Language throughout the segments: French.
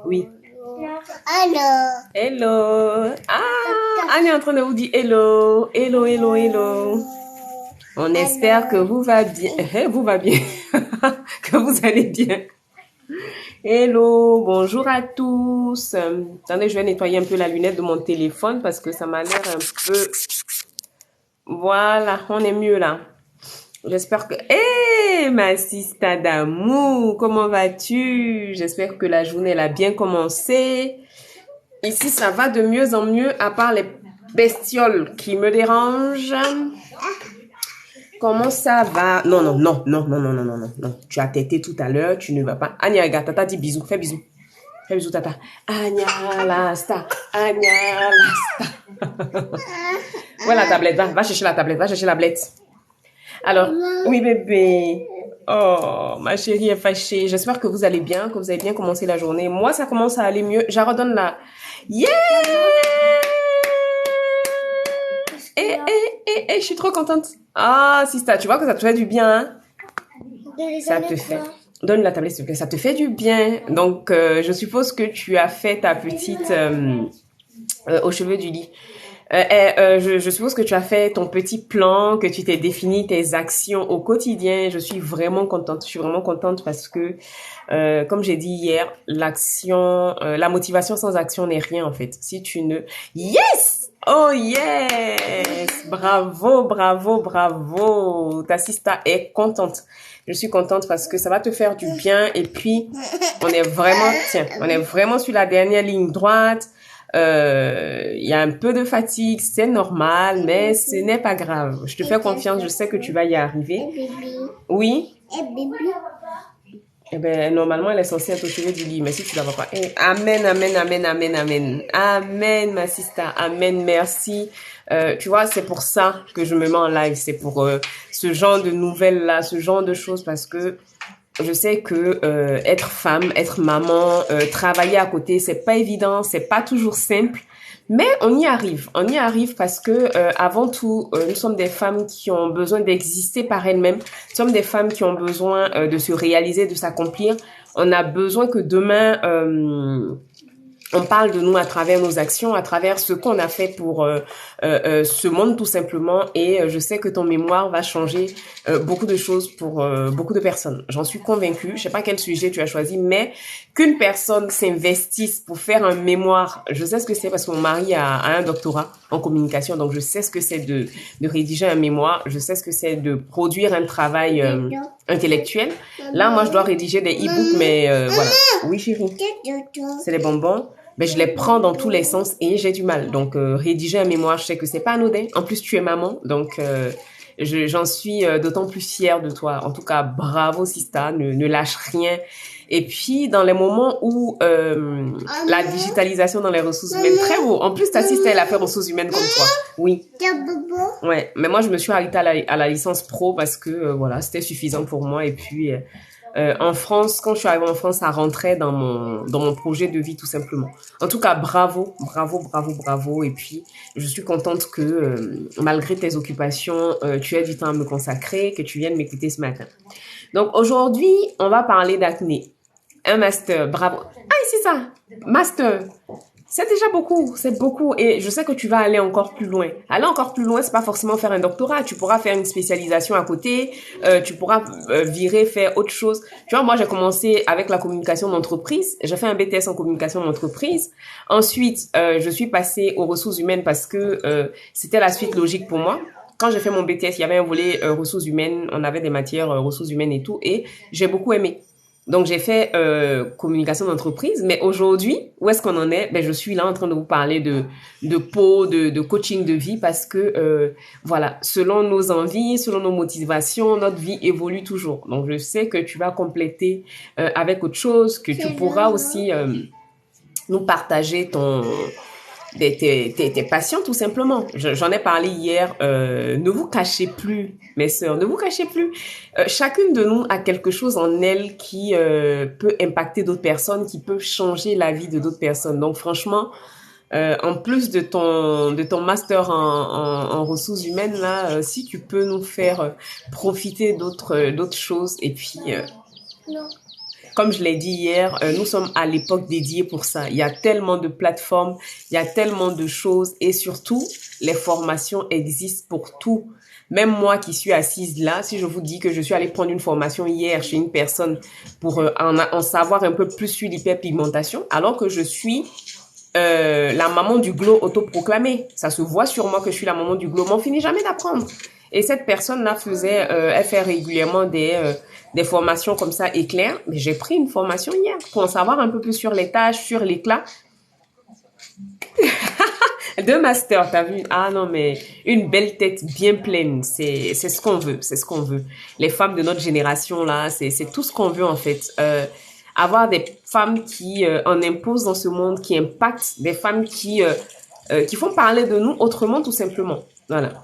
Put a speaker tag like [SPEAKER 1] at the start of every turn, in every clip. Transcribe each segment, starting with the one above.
[SPEAKER 1] Oui.
[SPEAKER 2] Hello.
[SPEAKER 1] Hello. Ah, Anne est en train de vous dire hello. Hello, hello, hello. On espère que vous va bien. Vous va bien. Que vous allez bien. Hello, bonjour à tous. Attendez, je vais nettoyer un peu la lunette de mon téléphone parce que ça m'a l'air un peu... Voilà, on est mieux là. J'espère que... Hé, ma sista d'amour, comment vas-tu? J'espère que la journée elle a bien commencé. Ici, ça va de mieux en mieux, à part les bestioles qui me dérangent. Comment ça va? Non, non, non, non, non, non, non, non, non, non. Tu as tété tout à l'heure, tu ne vas pas. Anya, regarde, tata dit bisous, fais bisous. Fais bisous, tata. Anya, la star. Anya, la star. Voilà la tablette, va chercher la tablette, va chercher la tablette. Alors, oui bébé. Oh, ma chérie est fâchée. J'espère que vous allez bien, que vous avez bien commencé la journée. Moi, ça commence à aller mieux. Je redonne la... Yeah! Je suis trop contente. Ah, Sista, tu vois que ça te fait du bien, hein? Ça te fait... Donne la tablette, s'il te plaît. Ça te fait du bien. Donc, je suppose que tu as fait ta petite... aux cheveux du lit. Je suppose que tu as fait ton petit plan, que tu t'es défini tes actions au quotidien. Je suis vraiment contente. Je suis vraiment contente parce que, comme j'ai dit hier, l'action, la motivation sans action n'est rien en fait. Si tu ne... Yes! Oh yes! Bravo, bravo, bravo! Ta sista est contente. Je suis contente parce que ça va te faire du bien et puis on est vraiment sur la dernière ligne droite. Il y a un peu de fatigue, c'est normal, mais ce n'est pas grave. Je te fais confiance, je sais que tu vas y arriver. Oui? Eh ben, normalement, elle est censée être au chevet du lit, mais si tu la vois pas. Amen, amen, amen, amen, amen. Amen, ma sister. Amen, merci. Tu vois, c'est pour ça que je me mets en live. C'est pour ce genre de nouvelles-là, ce genre de choses, parce que je sais que être femme, être maman, travailler à côté, c'est pas évident, c'est pas toujours simple, mais on y arrive parce que avant tout, nous sommes des femmes qui ont besoin d'exister par elles-mêmes, nous sommes des femmes qui ont besoin de se réaliser, de s'accomplir. On a besoin que demain on parle de nous à travers nos actions, à travers ce qu'on a fait pour ce monde tout simplement. Et je sais que ton mémoire va changer beaucoup de choses pour beaucoup de personnes. J'en suis convaincue. Je sais pas quel sujet tu as choisi, mais qu'une personne s'investisse pour faire un mémoire, je sais ce que c'est parce que mon mari a un doctorat en communication, donc je sais ce que c'est de rédiger un mémoire. Je sais ce que c'est de produire un travail intellectuel. Là, moi, je dois rédiger des e-books, mais voilà. Oui, chérie. C'est les bonbons. Mais je les prends dans tous les sens et j'ai du mal. Donc, rédiger un mémoire, je sais que c'est pas anodin. En plus, tu es maman, donc j'en suis d'autant plus fière de toi. En tout cas, bravo, Sista, ne lâche rien. Et puis, dans les moments où la digitalisation dans les ressources humaines, très beau. En plus, ta Sista, elle a fait ressources humaines comme toi. Oui. Ouais, mais moi, je me suis arrêtée à la licence pro parce que, voilà, c'était suffisant pour moi. Et puis... en France, quand je suis arrivée en France, ça rentrait dans mon projet de vie tout simplement. En tout cas, bravo, bravo, bravo, bravo. Et puis, je suis contente que malgré tes occupations, tu aies du temps à me consacrer, que tu viennes m'écouter ce matin. Donc aujourd'hui, on va parler d'acné. Un master, bravo. Ah, ici ça, master. C'est déjà beaucoup, c'est beaucoup. Et je sais que tu vas aller encore plus loin. Aller encore plus loin, c'est pas forcément faire un doctorat. Tu pourras faire une spécialisation à côté. Tu pourras virer, faire autre chose. Tu vois, moi, j'ai commencé avec la communication d'entreprise. J'ai fait un BTS en communication d'entreprise. Ensuite, je suis passée aux ressources humaines parce que c'était la suite logique pour moi. Quand j'ai fait mon BTS, il y avait un volet ressources humaines. On avait des matières ressources humaines et tout. Et j'ai beaucoup aimé. Donc, j'ai fait communication d'entreprise, mais aujourd'hui, où est-ce qu'on en est? Ben, je suis là en train de vous parler de peau, de coaching de vie parce que, voilà, selon nos envies, selon nos motivations, notre vie évolue toujours. Donc, je sais que tu vas compléter avec autre chose, que tu pourras aussi nous partager tes passions tout simplement. J'en ai parlé hier. Ne vous cachez plus, mes sœurs, ne vous cachez plus. Chacune de nous a quelque chose en elle qui peut impacter d'autres personnes, qui peut changer la vie de d'autres personnes. Donc franchement, en plus de ton master en ressources humaines là, si tu peux nous faire profiter d'autres choses et puis
[SPEAKER 2] Non.
[SPEAKER 1] comme je l'ai dit hier, nous sommes à l'époque dédiée pour ça. Il y a tellement de plateformes, il y a tellement de choses et surtout, les formations existent pour tout. Même moi qui suis assise là, si je vous dis que je suis allée prendre une formation hier chez une personne pour en savoir un peu plus sur l'hyperpigmentation, alors que je suis la maman du glow autoproclamée. Ça se voit sur moi que je suis la maman du glow, mais on finit jamais d'apprendre. Et cette personne-là elle fait régulièrement des formations comme ça éclairs. Mais j'ai pris une formation hier pour en savoir un peu plus sur les tâches, sur l'éclat. De master, t'as vu? Ah non, mais une belle tête bien pleine, c'est ce qu'on veut, c'est ce qu'on veut. Les femmes de notre génération là, c'est tout ce qu'on veut en fait. Avoir des femmes qui en imposent dans ce monde, qui impactent, des femmes qui font parler de nous autrement tout simplement. Voilà.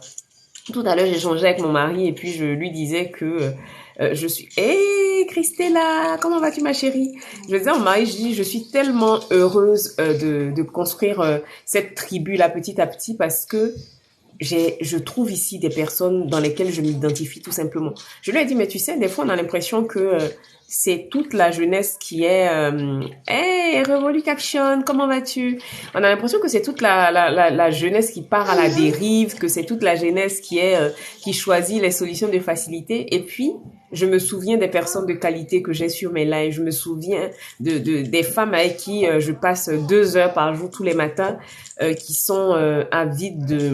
[SPEAKER 1] Tout à l'heure, j'échangeais avec mon mari et puis je lui disais que je suis... Hey Christella, comment vas-tu ma chérie? Je disais à mon mari, je suis tellement heureuse de construire cette tribu là petit à petit parce que je trouve ici des personnes dans lesquelles je m'identifie tout simplement. Je lui ai dit, mais tu sais, des fois on a l'impression que c'est toute la jeunesse qui est hey Revolution, comment vas-tu? On a l'impression que c'est toute la jeunesse qui part à la dérive, que c'est toute la jeunesse qui choisit les solutions de facilité. Et puis je me souviens des personnes de qualité que j'ai sur mes lives. Je me souviens des femmes avec qui je passe 2 heures par jour tous les matins, qui sont avides de...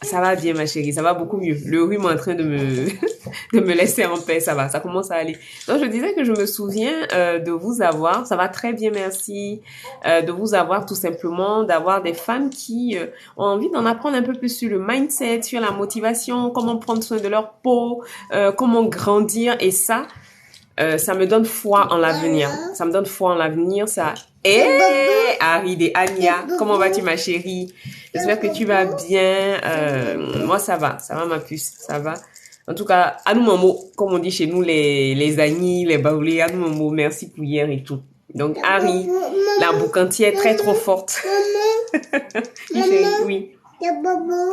[SPEAKER 1] Ça va bien ma chérie, ça va beaucoup mieux. Le rhume est en train de me laisser en paix, ça va, ça commence à aller. Donc je disais que je me souviens de vous avoir, ça va très bien merci, de vous avoir tout simplement, d'avoir des femmes qui ont envie d'en apprendre un peu plus sur le mindset, sur la motivation, comment prendre soin de leur peau, comment grandir et ça me donne foi en l'avenir. Ça me donne foi en l'avenir, ça... Harry et Anya, comment vas-tu ma chérie? J'espère que tu vas bien. Moi ça va ma puce, ça va. En tout cas, à nous maman, comme on dit chez nous les Agnis, les Baoulés, à nous maman, merci pour hier et tout. Donc Harry, la boucantière très trop forte. Oui.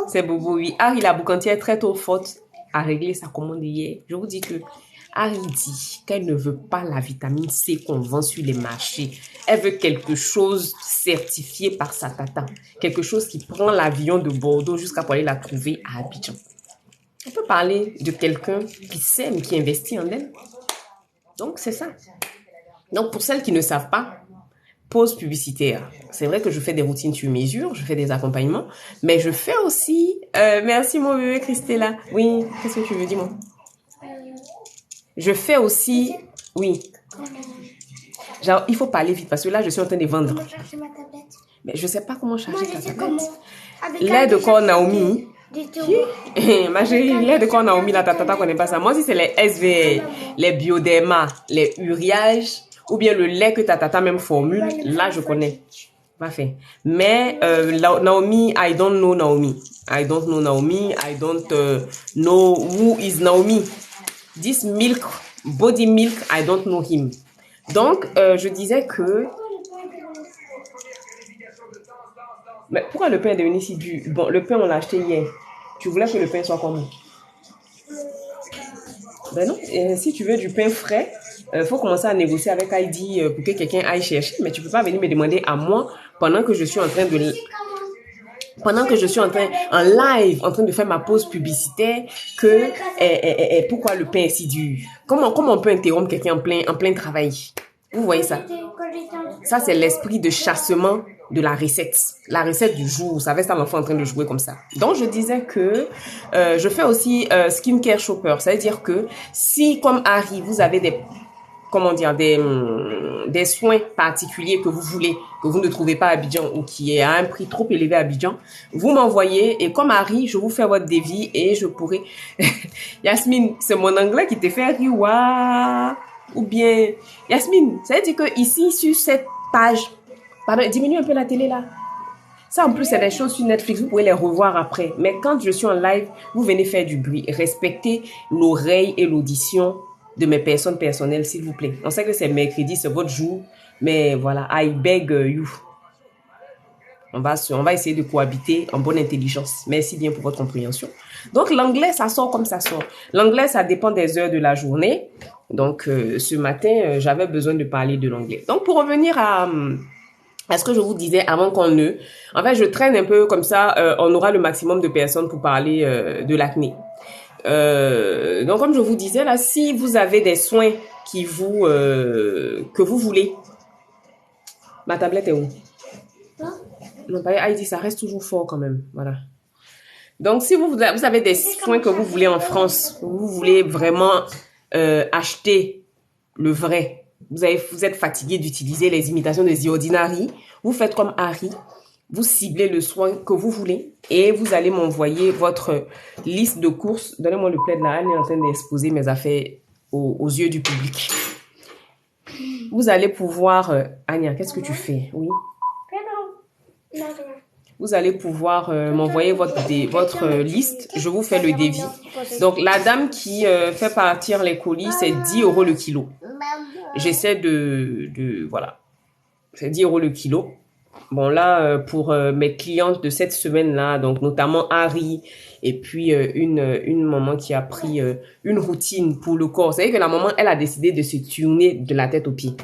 [SPEAKER 1] C'est Bobo, oui. Harry, la boucantière très trop forte a réglé sa commande hier. Je vous dis que Harry dit qu'elle ne veut pas la vitamine C qu'on vend sur les marchés. Elle veut quelque chose certifié par sa tata. Quelque chose qui prend l'avion de Bordeaux jusqu'à pour aller la trouver à Abidjan. On peut parler de quelqu'un qui s'aime, qui investit en elle. Donc, c'est ça. Donc, pour celles qui ne savent pas, pause publicitaire. C'est vrai que je fais des routines sur mesure, je fais des accompagnements, mais je fais aussi... merci mon bébé Christella. Oui, qu'est-ce que tu veux, dis-moi? Je fais aussi... Oui. Genre, il faut parler vite parce que là, je suis en train de vendre.
[SPEAKER 2] Comment charger ma tablette?
[SPEAKER 1] Mais je sais pas comment charger ta tablette.
[SPEAKER 2] Avec
[SPEAKER 1] Lait de corps Naomi. Ma chérie, lait de corps Naomi, là, ta tata connaît pas ça. Moi, si c'est les SVR, les Bioderma, les Uriage, ou bien le lait que ta tata même formule, là, je connais. Parfait. Mais Naomi, I don't know Naomi. I don't know Naomi. I don't know who is Naomi. This milk, body milk, I don't know him. Donc, je disais que... Mais pourquoi le pain est devenu si dur? Bon, le pain, on l'a acheté hier. Tu voulais que le pain soit comment? Ben non, si tu veux du pain frais, faut commencer à négocier avec Heidi pour que quelqu'un aille chercher. Mais tu peux pas venir me demander à moi pendant que je suis en train de... Pendant que je suis en live, en train de faire ma pause publicitaire, que pourquoi le pain est si dur? Comment on peut interrompre quelqu'un en plein travail? Vous voyez ça? Ça, c'est l'esprit de chassement de la recette. La recette du jour. Vous savez, ça l'enfant en train de jouer comme ça. Donc, je disais que je fais aussi skincare shopper. Ça veut dire que si, comme Harry, vous avez des soins particuliers que vous voulez, que vous ne trouvez pas à Abidjan ou qui est à un prix trop élevé à Abidjan, vous m'envoyez et comme Harry, je vous fais votre devis et je pourrai... Yasmine, c'est mon anglais qui te fait rire, waouh! Ou bien, Yasmine, ça veut dire que ici, sur cette page, pardon, diminue un peu la télé là. Ça, en plus, c'est des choses sur Netflix, vous pouvez les revoir après. Mais quand je suis en live, vous venez faire du bruit. Respectez l'oreille et l'audition de mes personnes personnelles, s'il vous plaît. On sait que c'est mercredi, c'est votre jour, mais voilà, I beg you. On va essayer de cohabiter en bonne intelligence. Merci bien pour votre compréhension. Donc, l'anglais, ça sort comme ça sort. L'anglais, ça dépend des heures de la journée. Donc, ce matin, j'avais besoin de parler de l'anglais. Donc, pour revenir à ce que je vous disais avant qu'on ne... En fait, je traîne un peu comme ça, on aura le maximum de personnes pour parler de l'acné. Donc, comme je vous disais, là, si vous avez des soins que vous voulez... Ma tablette est où? Non, pas Heidi, ça reste toujours fort quand même. Voilà. Donc, si vous avez des soins que vous voulez en France, vous voulez vraiment acheter le vrai, vous êtes fatigué d'utiliser les imitations de The Ordinary, vous faites comme Harry, vous ciblez le soin que vous voulez et vous allez m'envoyer votre liste de courses. Donnez-moi le plaid là, elle est en train d'exposer mes affaires aux yeux du public. Vous allez pouvoir... Anya, qu'est-ce que tu fais? Oui. Vous allez pouvoir m'envoyer votre liste. Je vous fais le devis. Donc, la dame qui fait partir les colis, c'est 10 € le kilo. J'essaie voilà. C'est 10 € le kilo. Bon, là, pour mes clientes de cette semaine-là, donc notamment Harry, et puis une maman qui a pris une routine pour le corps. Vous savez que la maman, elle a décidé de se tourner de la tête aux pieds.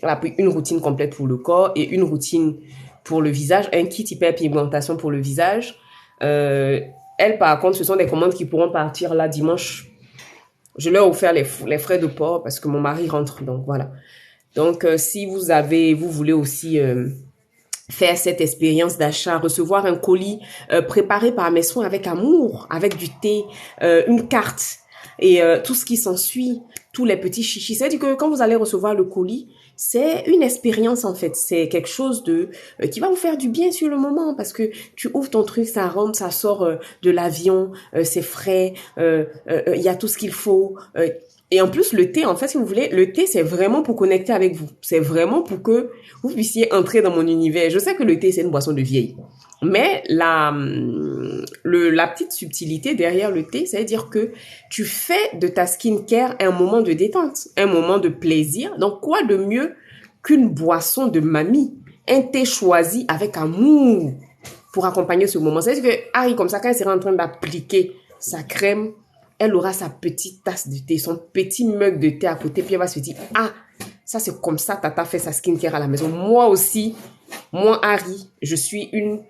[SPEAKER 1] Elle a pris une routine complète pour le corps et une routine pour le visage, un kit hyperpigmentation pour le visage. Elle, par contre, ce sont des commandes qui pourront partir là dimanche. Je leur ai offert les frais de port parce que mon mari rentre, donc voilà. Donc, si vous voulez aussi faire cette expérience d'achat, recevoir un colis préparé par mes soins avec amour, avec du thé, une carte et tout ce qui s'ensuit, tous les petits chichis. C'est-à-dire que quand vous allez recevoir le colis, c'est une expérience en fait. C'est quelque chose qui va vous faire du bien sur le moment parce que tu ouvres ton truc, ça rentre, ça sort de l'avion, c'est frais, il y a tout ce qu'il faut. Et en plus, le thé, en fait, si vous voulez, le thé, c'est vraiment pour connecter avec vous. C'est vraiment pour que vous puissiez entrer dans mon univers. Je sais que le thé, c'est une boisson de vieille. Mais la petite subtilité derrière le thé, c'est-à-dire que tu fais de ta skincare un moment de détente, un moment de plaisir. Donc, quoi de mieux qu'une boisson de mamie, un thé choisi avec amour pour accompagner ce moment. C'est-à-dire que Harry, comme ça, quand elle sera en train d'appliquer sa crème, elle aura sa petite tasse de thé, son petit mug de thé à côté, puis elle va se dire, ah, ça c'est comme ça, Tata fait sa skincare à la maison. Moi aussi, moi Harry, je suis une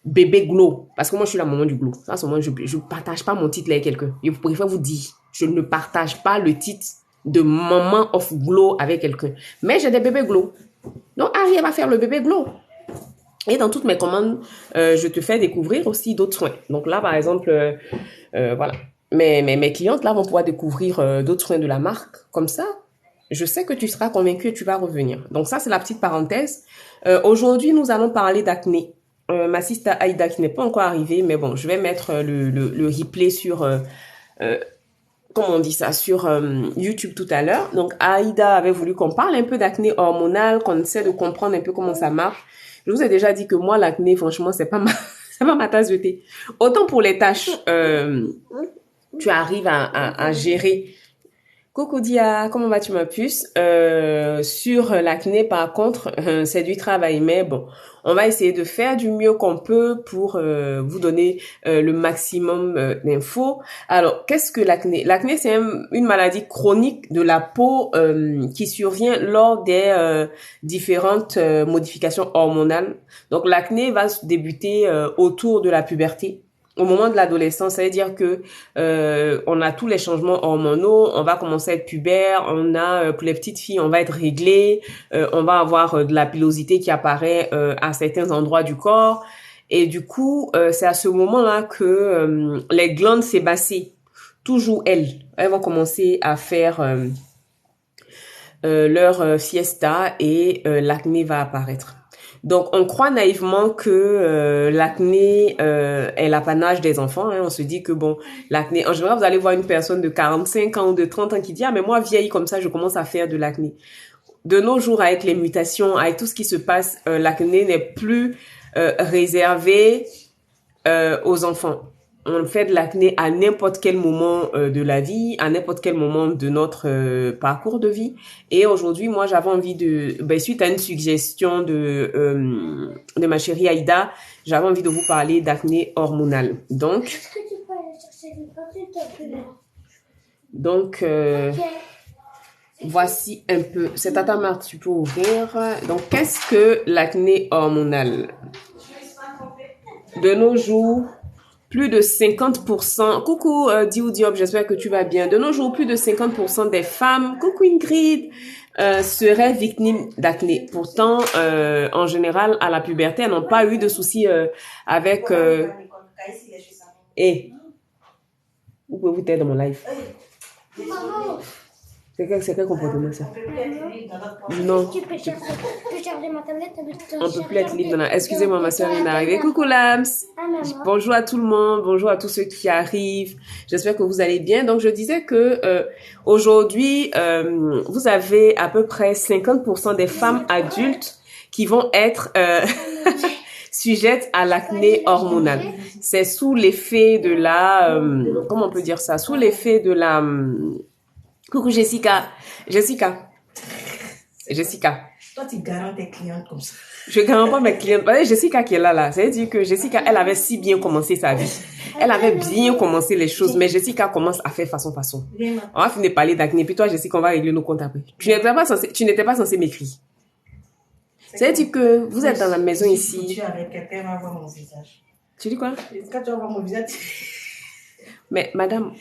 [SPEAKER 1] bébé glow, parce que moi je suis la maman du glow. Ça, c'est moi, je ne partage pas mon titre là avec quelqu'un. Je préfère vous dire, je ne partage pas le titre de maman of glow avec quelqu'un. Mais j'ai des bébés glow. Donc Harry, elle va faire le bébé glow. Et dans toutes mes commandes, je te fais découvrir aussi d'autres soins. Donc là, par exemple, voilà. Mes clientes, là, vont pouvoir découvrir d'autres soins de la marque. Comme ça, je sais que tu seras convaincue et tu vas revenir. Donc ça, c'est la petite parenthèse. Aujourd'hui, nous allons parler d'acné. Ma sister Aïda qui n'est pas encore arrivée, mais bon, je vais mettre le replay sur... comment on dit ça, sur YouTube tout à l'heure. Donc, Aïda avait voulu qu'on parle un peu d'acné hormonal, qu'on essaie de comprendre un peu comment ça marche. Je vous ai déjà dit que moi, l'acné, franchement, c'est pas ma tasse de thé. Autant pour les tâches, tu arrives à gérer. Coucou Dia, comment vas-tu ma puce? Sur l'acné, par contre, c'est du travail, mais bon, on va essayer de faire du mieux qu'on peut pour vous donner le maximum d'infos. Alors, qu'est-ce que l'acné? L'acné, c'est une maladie chronique de la peau qui survient lors des différentes modifications hormonales. Donc, l'acné va se débuter autour de la puberté. Au moment de l'adolescence, ça veut dire que on a tous les changements hormonaux, on va commencer à être pubère, on a pour les petites filles, on va être réglé, on va avoir de la pilosité qui apparaît à certains endroits du corps et du coup, c'est à ce moment-là que les glandes sébacées, toujours elles vont commencer à faire leur fiesta et l'acné va apparaître. Donc, on croit naïvement que l'acné est l'apanage des enfants. Hein. On se dit que, bon, l'acné... En général, vous allez voir une personne de 45 ans ou de 30 ans qui dit « Ah, mais moi, vieille comme ça, je commence à faire de l'acné. » De nos jours, avec les mutations, avec tout ce qui se passe, l'acné n'est plus réservé aux enfants. On fait de l'acné à n'importe quel moment de la vie, à n'importe quel moment de notre parcours de vie. Et aujourd'hui, moi, j'avais envie suite à une suggestion de ma chérie Aïda, j'avais envie de vous parler d'acné hormonal. Donc, est-ce que tu peux aller chercher les papiers, s'il te plaît? Donc, voici un peu. C'est à ta marque, tu peux ouvrir. Donc, qu'est-ce que l'acné hormonal? De nos jours, plus de 50%. Coucou Diou Diop, j'espère que tu vas bien. De nos jours, plus de 50% des femmes, coucou Ingrid, seraient victimes d'acné. Pourtant, en général, à la puberté, elles n'ont pas eu de soucis avec... Et vous pouvez vous taire dans mon live. C'est quel comportement ça? Non.
[SPEAKER 2] Tu peux charger ma tablette.
[SPEAKER 1] On peut plus être libre dans la... Excusez-moi, ma soeur vient d'arriver. Coucou Lams. Bonjour à tout le monde. Bonjour à tous ceux qui arrivent. J'espère que vous allez bien. Donc, je disais que aujourd'hui, vous avez à peu près 50% des femmes adultes qui vont être sujettes à l'acné hormonal. C'est sous l'effet de la... comment on peut dire ça? Sous l'effet de la... coucou Jessica. Jessica.
[SPEAKER 3] Toi, tu garantis tes clientes comme ça.
[SPEAKER 1] Je garantis pas mes clientes. Jessica qui est là. Ça veut dire que Jessica, elle avait si bien commencé sa vie. Elle avait bien commencé les choses, mais Jessica commence à faire façon. On va finir de parler d'acné. Puis toi, Jessica, on va régler nos comptes après. Tu n'étais pas censé m'écrire. Ça veut dire que vous êtes dans la maison ici.
[SPEAKER 3] Tu es avec quelqu'un, va voir mon visage.
[SPEAKER 1] Tu dis quoi?
[SPEAKER 3] Quand tu vas voir mon visage,
[SPEAKER 1] Mais madame,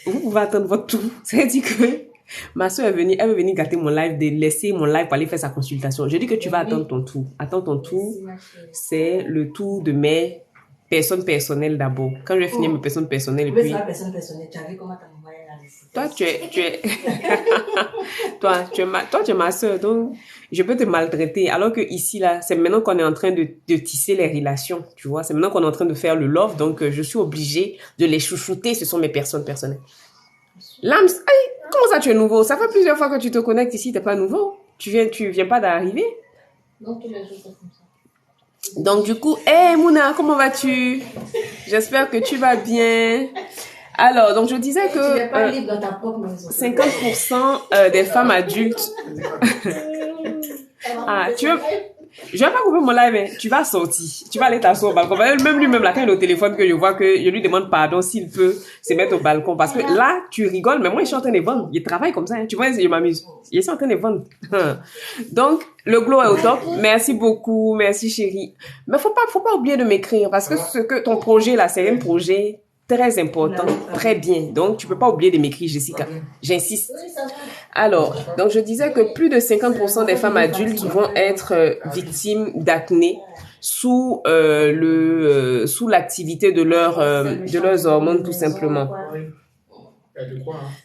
[SPEAKER 1] vous pouvez attendre votre tour. Ça veut dire que ma soeur elle veut venir gâter mon live, de laisser mon live pour aller faire sa consultation. Je dis que tu vas attendre ton tour. Attends ton tour. C'est le tour de mes personnes personnelles d'abord. Quand je vais finir mes personnes personnelles,
[SPEAKER 3] mais
[SPEAKER 1] puis...
[SPEAKER 3] c'est la personne personnelle. Tu as vu comment tu as envoyé la liste?
[SPEAKER 1] Toi, tu es... toi, tu es ma soeur, donc je peux te maltraiter. Alors que ici, là, c'est maintenant qu'on est en train de tisser les relations, tu vois. C'est maintenant qu'on est en train de faire le love, donc je suis obligée de les chouchouter. Ce sont mes personnes personnelles. Lams, comment ça tu es nouveau? Ça fait plusieurs fois que tu te connectes ici, t'es pas nouveau. Tu viens pas d'arriver.
[SPEAKER 3] Donc, tu les joues comme ça.
[SPEAKER 1] Donc du coup, Mouna, comment vas-tu? J'espère que tu vas bien. Alors, donc je disais que
[SPEAKER 3] Tu n'es pas libre dans ta propre maison.
[SPEAKER 1] 50% des femmes adultes. Je vais pas couper mon live, hein. Tu vas sortir. Tu vas aller t'asseoir au balcon. Même lui-même, là, quand il est au téléphone, que je vois que je lui demande pardon s'il peut se mettre au balcon. Parce que là, tu rigoles, mais moi, je suis en train de vendre. Il travaille comme ça, hein. Tu vois, je m'amuse. Il est en train de vendre. Donc, le glow est au top. Merci beaucoup. Merci, chérie. Mais faut pas oublier de m'écrire parce que ce que ton projet, là, c'est un projet très important, très bien. Donc, tu peux pas oublier de m'écrire, Jessica. J'insiste. Alors, donc je disais que plus de 50% des femmes adultes vont être victimes d'acné sous l'activité de leurs hormones tout simplement.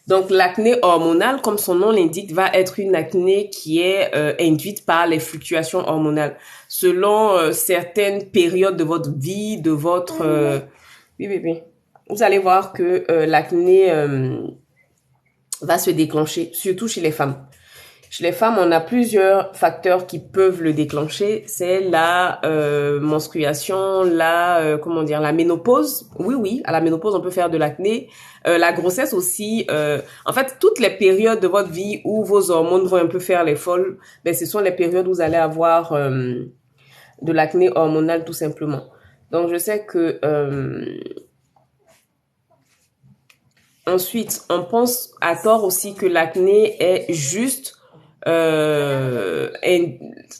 [SPEAKER 1] Donc l'acné hormonale, comme son nom l'indique, va être une acné qui est induite par les fluctuations hormonales selon certaines périodes de votre vie, de votre oui. Vous allez voir que l'acné va se déclencher, surtout chez les femmes. Chez les femmes, on a plusieurs facteurs qui peuvent le déclencher. C'est la menstruation, la ménopause. Oui, à la ménopause, on peut faire de l'acné. La grossesse aussi. En fait, toutes les périodes de votre vie où vos hormones vont un peu faire les folles, ben, ce sont les périodes où vous allez avoir de l'acné hormonal tout simplement. Donc, je sais que... Ensuite, on pense à tort aussi que l'acné est juste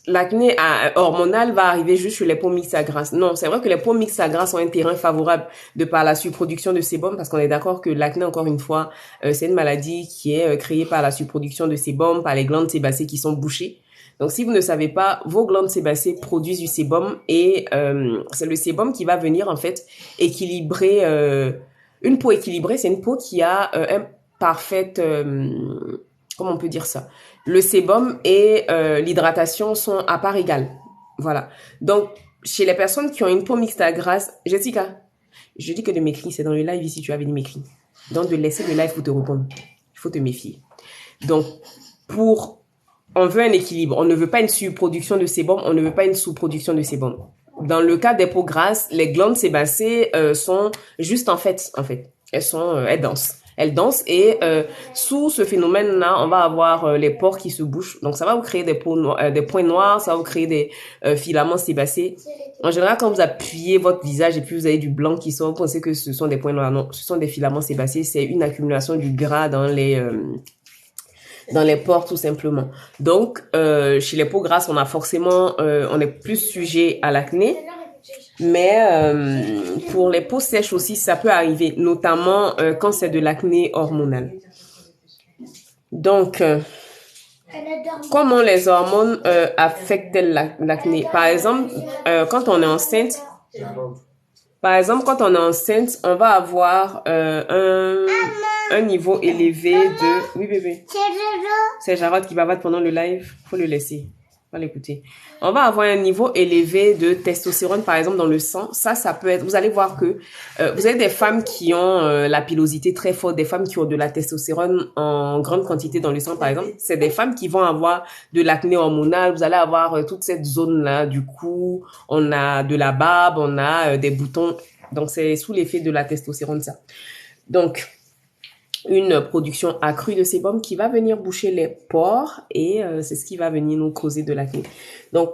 [SPEAKER 1] l'acné hormonal va arriver juste sur les peaux mixtes à grasse. Non, c'est vrai que les peaux mixtes à grasse ont un terrain favorable de par la surproduction de sébum parce qu'on est d'accord que l'acné, encore une fois, c'est une maladie qui est créée par la surproduction de sébum, par les glandes sébacées qui sont bouchées. Donc, si vous ne savez pas, vos glandes sébacées produisent du sébum et c'est le sébum qui va venir en fait équilibrer... une peau équilibrée, c'est une peau qui a un parfait... comment on peut dire ça? Le sébum et l'hydratation sont à part égale. Voilà. Donc, chez les personnes qui ont une peau mixte à grasse... Jessica, je dis que de m'écrire, c'est dans le live ici, tu avais dit m'écrire. Donc, de laisser le live pour te répondre. Il faut te méfier. Donc, on veut un équilibre. On ne veut pas une surproduction de sébum, on ne veut pas une sous-production de sébum. Dans le cas des peaux grasses, les glandes sébacées sont juste en fait. Elles dansent. Elles dansent et sous ce phénomène-là, on va avoir les pores qui se bouchent. Donc ça va vous créer des points noirs, ça va vous créer des filaments sébacés. En général, quand vous appuyez votre visage et puis vous avez du blanc qui sort, vous pensez que ce sont des points noirs. Non, ce sont des filaments sébacés. C'est une accumulation du gras dans dans les pores tout simplement. Donc, chez les peaux grasses, on a forcément, on est plus sujet à l'acné. Mais pour les peaux sèches aussi, ça peut arriver, notamment quand c'est de l'acné hormonal. Donc, comment les hormones affectent-elles l'acné? Par exemple, quand on est enceinte, on va avoir un niveau élevé de... Oui, bébé. C'est Jarod qui bavarde pendant le live. Faut le laisser. Faut l'écouter. On va avoir un niveau élevé de testostérone, par exemple, dans le sang. Ça peut être... Vous allez voir que vous avez des femmes qui ont la pilosité très forte, des femmes qui ont de la testostérone en grande quantité dans le sang, par exemple. C'est des femmes qui vont avoir de l'acné hormonal. Vous allez avoir toute cette zone-là du cou. On a de la barbe, on a des boutons. Donc, c'est sous l'effet de la testostérone, ça. Donc, une production accrue de sébum qui va venir boucher les pores et c'est ce qui va venir nous causer de l'acné. Donc,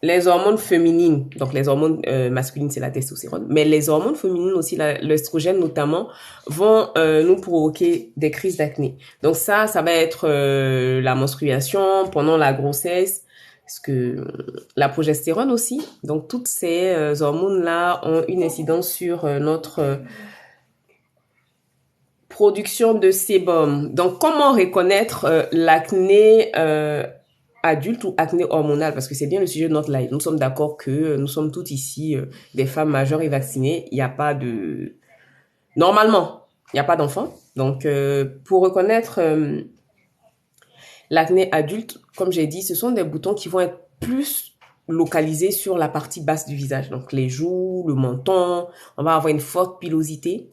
[SPEAKER 1] les hormones féminines, donc les hormones masculines, c'est la testostérone, mais les hormones féminines aussi, l'œstrogène notamment, vont nous provoquer des crises d'acné. Donc ça va être la menstruation, pendant la grossesse, parce que la progestérone aussi. Donc toutes ces hormones-là ont une incidence sur notre production de sébum. Donc, comment reconnaître l'acné adulte ou acné hormonal? Parce que c'est bien le sujet de notre live. Nous sommes d'accord que nous sommes toutes ici des femmes majeures et vaccinées. Il n'y a pas de... Normalement, il n'y a pas d'enfants. Donc, pour reconnaître l'acné adulte, comme j'ai dit, ce sont des boutons qui vont être plus localisés sur la partie basse du visage. Donc, les joues, le menton. On va avoir une forte pilosité.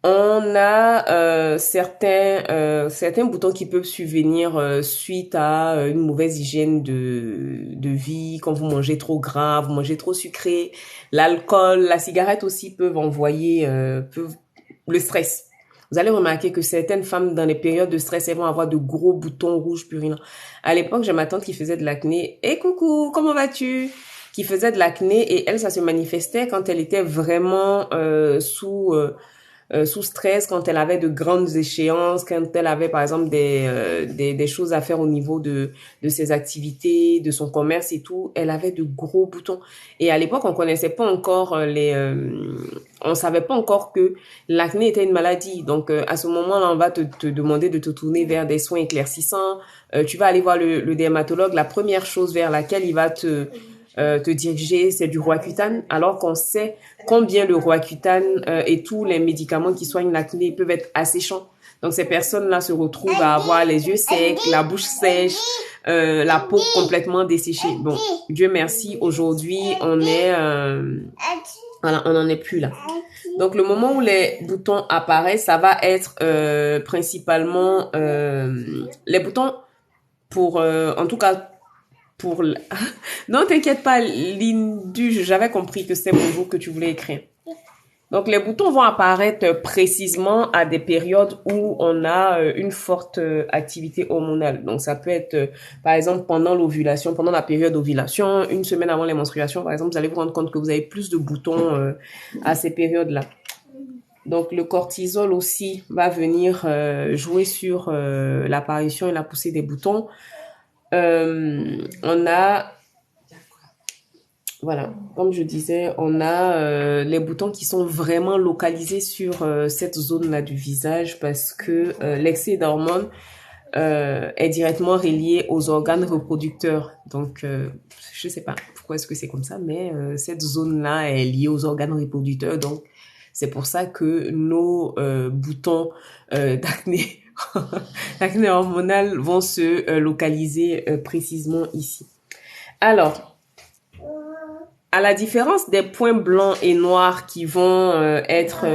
[SPEAKER 1] On a certains boutons qui peuvent survenir suite à une mauvaise hygiène de vie, quand vous mangez trop gras, vous mangez trop sucré. L'alcool, la cigarette aussi peuvent envoyer le stress. Vous allez remarquer que certaines femmes, dans les périodes de stress, elles vont avoir de gros boutons rouges purulents. À l'époque, j'ai ma tante qui faisait de l'acné. « Hey, coucou, comment vas-tu ?» Qui faisait de l'acné et elle, ça se manifestait quand elle était vraiment sous stress, quand elle avait de grandes échéances, quand elle avait par exemple des choses à faire au niveau de ses activités, de son commerce et tout, elle avait de gros boutons. Et à l'époque, on connaissait pas encore on savait pas encore que l'acné était une maladie. Donc à ce moment-là, on va te demander de te tourner vers des soins éclaircissants. Tu vas aller voir le dermatologue. La première chose vers laquelle il va te diriger, c'est du Roaccutane, alors qu'on sait combien le Roaccutane et tous les médicaments qui soignent l'acné peuvent être asséchants. Donc ces personnes-là se retrouvent à avoir les yeux secs, la bouche sèche, la peau complètement desséchée. Bon, Dieu merci, aujourd'hui on est voilà, on n'en est plus là. Donc le moment où les boutons apparaissent, ça va être principalement les boutons pour en tout cas pour non, t'inquiète pas, Lindu, j'avais compris que c'était bonjour que tu voulais écrire. Donc, les boutons vont apparaître précisément à des périodes où on a une forte activité hormonale. Donc, ça peut être, par exemple, pendant l'ovulation, pendant la période d'ovulation, une semaine avant les menstruations, par exemple, vous allez vous rendre compte que vous avez plus de boutons à ces périodes-là. Donc, le cortisol aussi va venir jouer sur l'apparition et la poussée des boutons. On a, voilà, comme je disais, on a les boutons qui sont vraiment localisés sur cette zone-là du visage parce que l'excès d'hormones est directement relié aux organes reproducteurs. Donc, je sais pas pourquoi est-ce que c'est comme ça, mais cette zone-là est liée aux organes reproducteurs. Donc, c'est pour ça que nos boutons d'acné l'acné hormonal vont se localiser précisément ici. Alors, à la différence des points blancs et noirs qui vont être...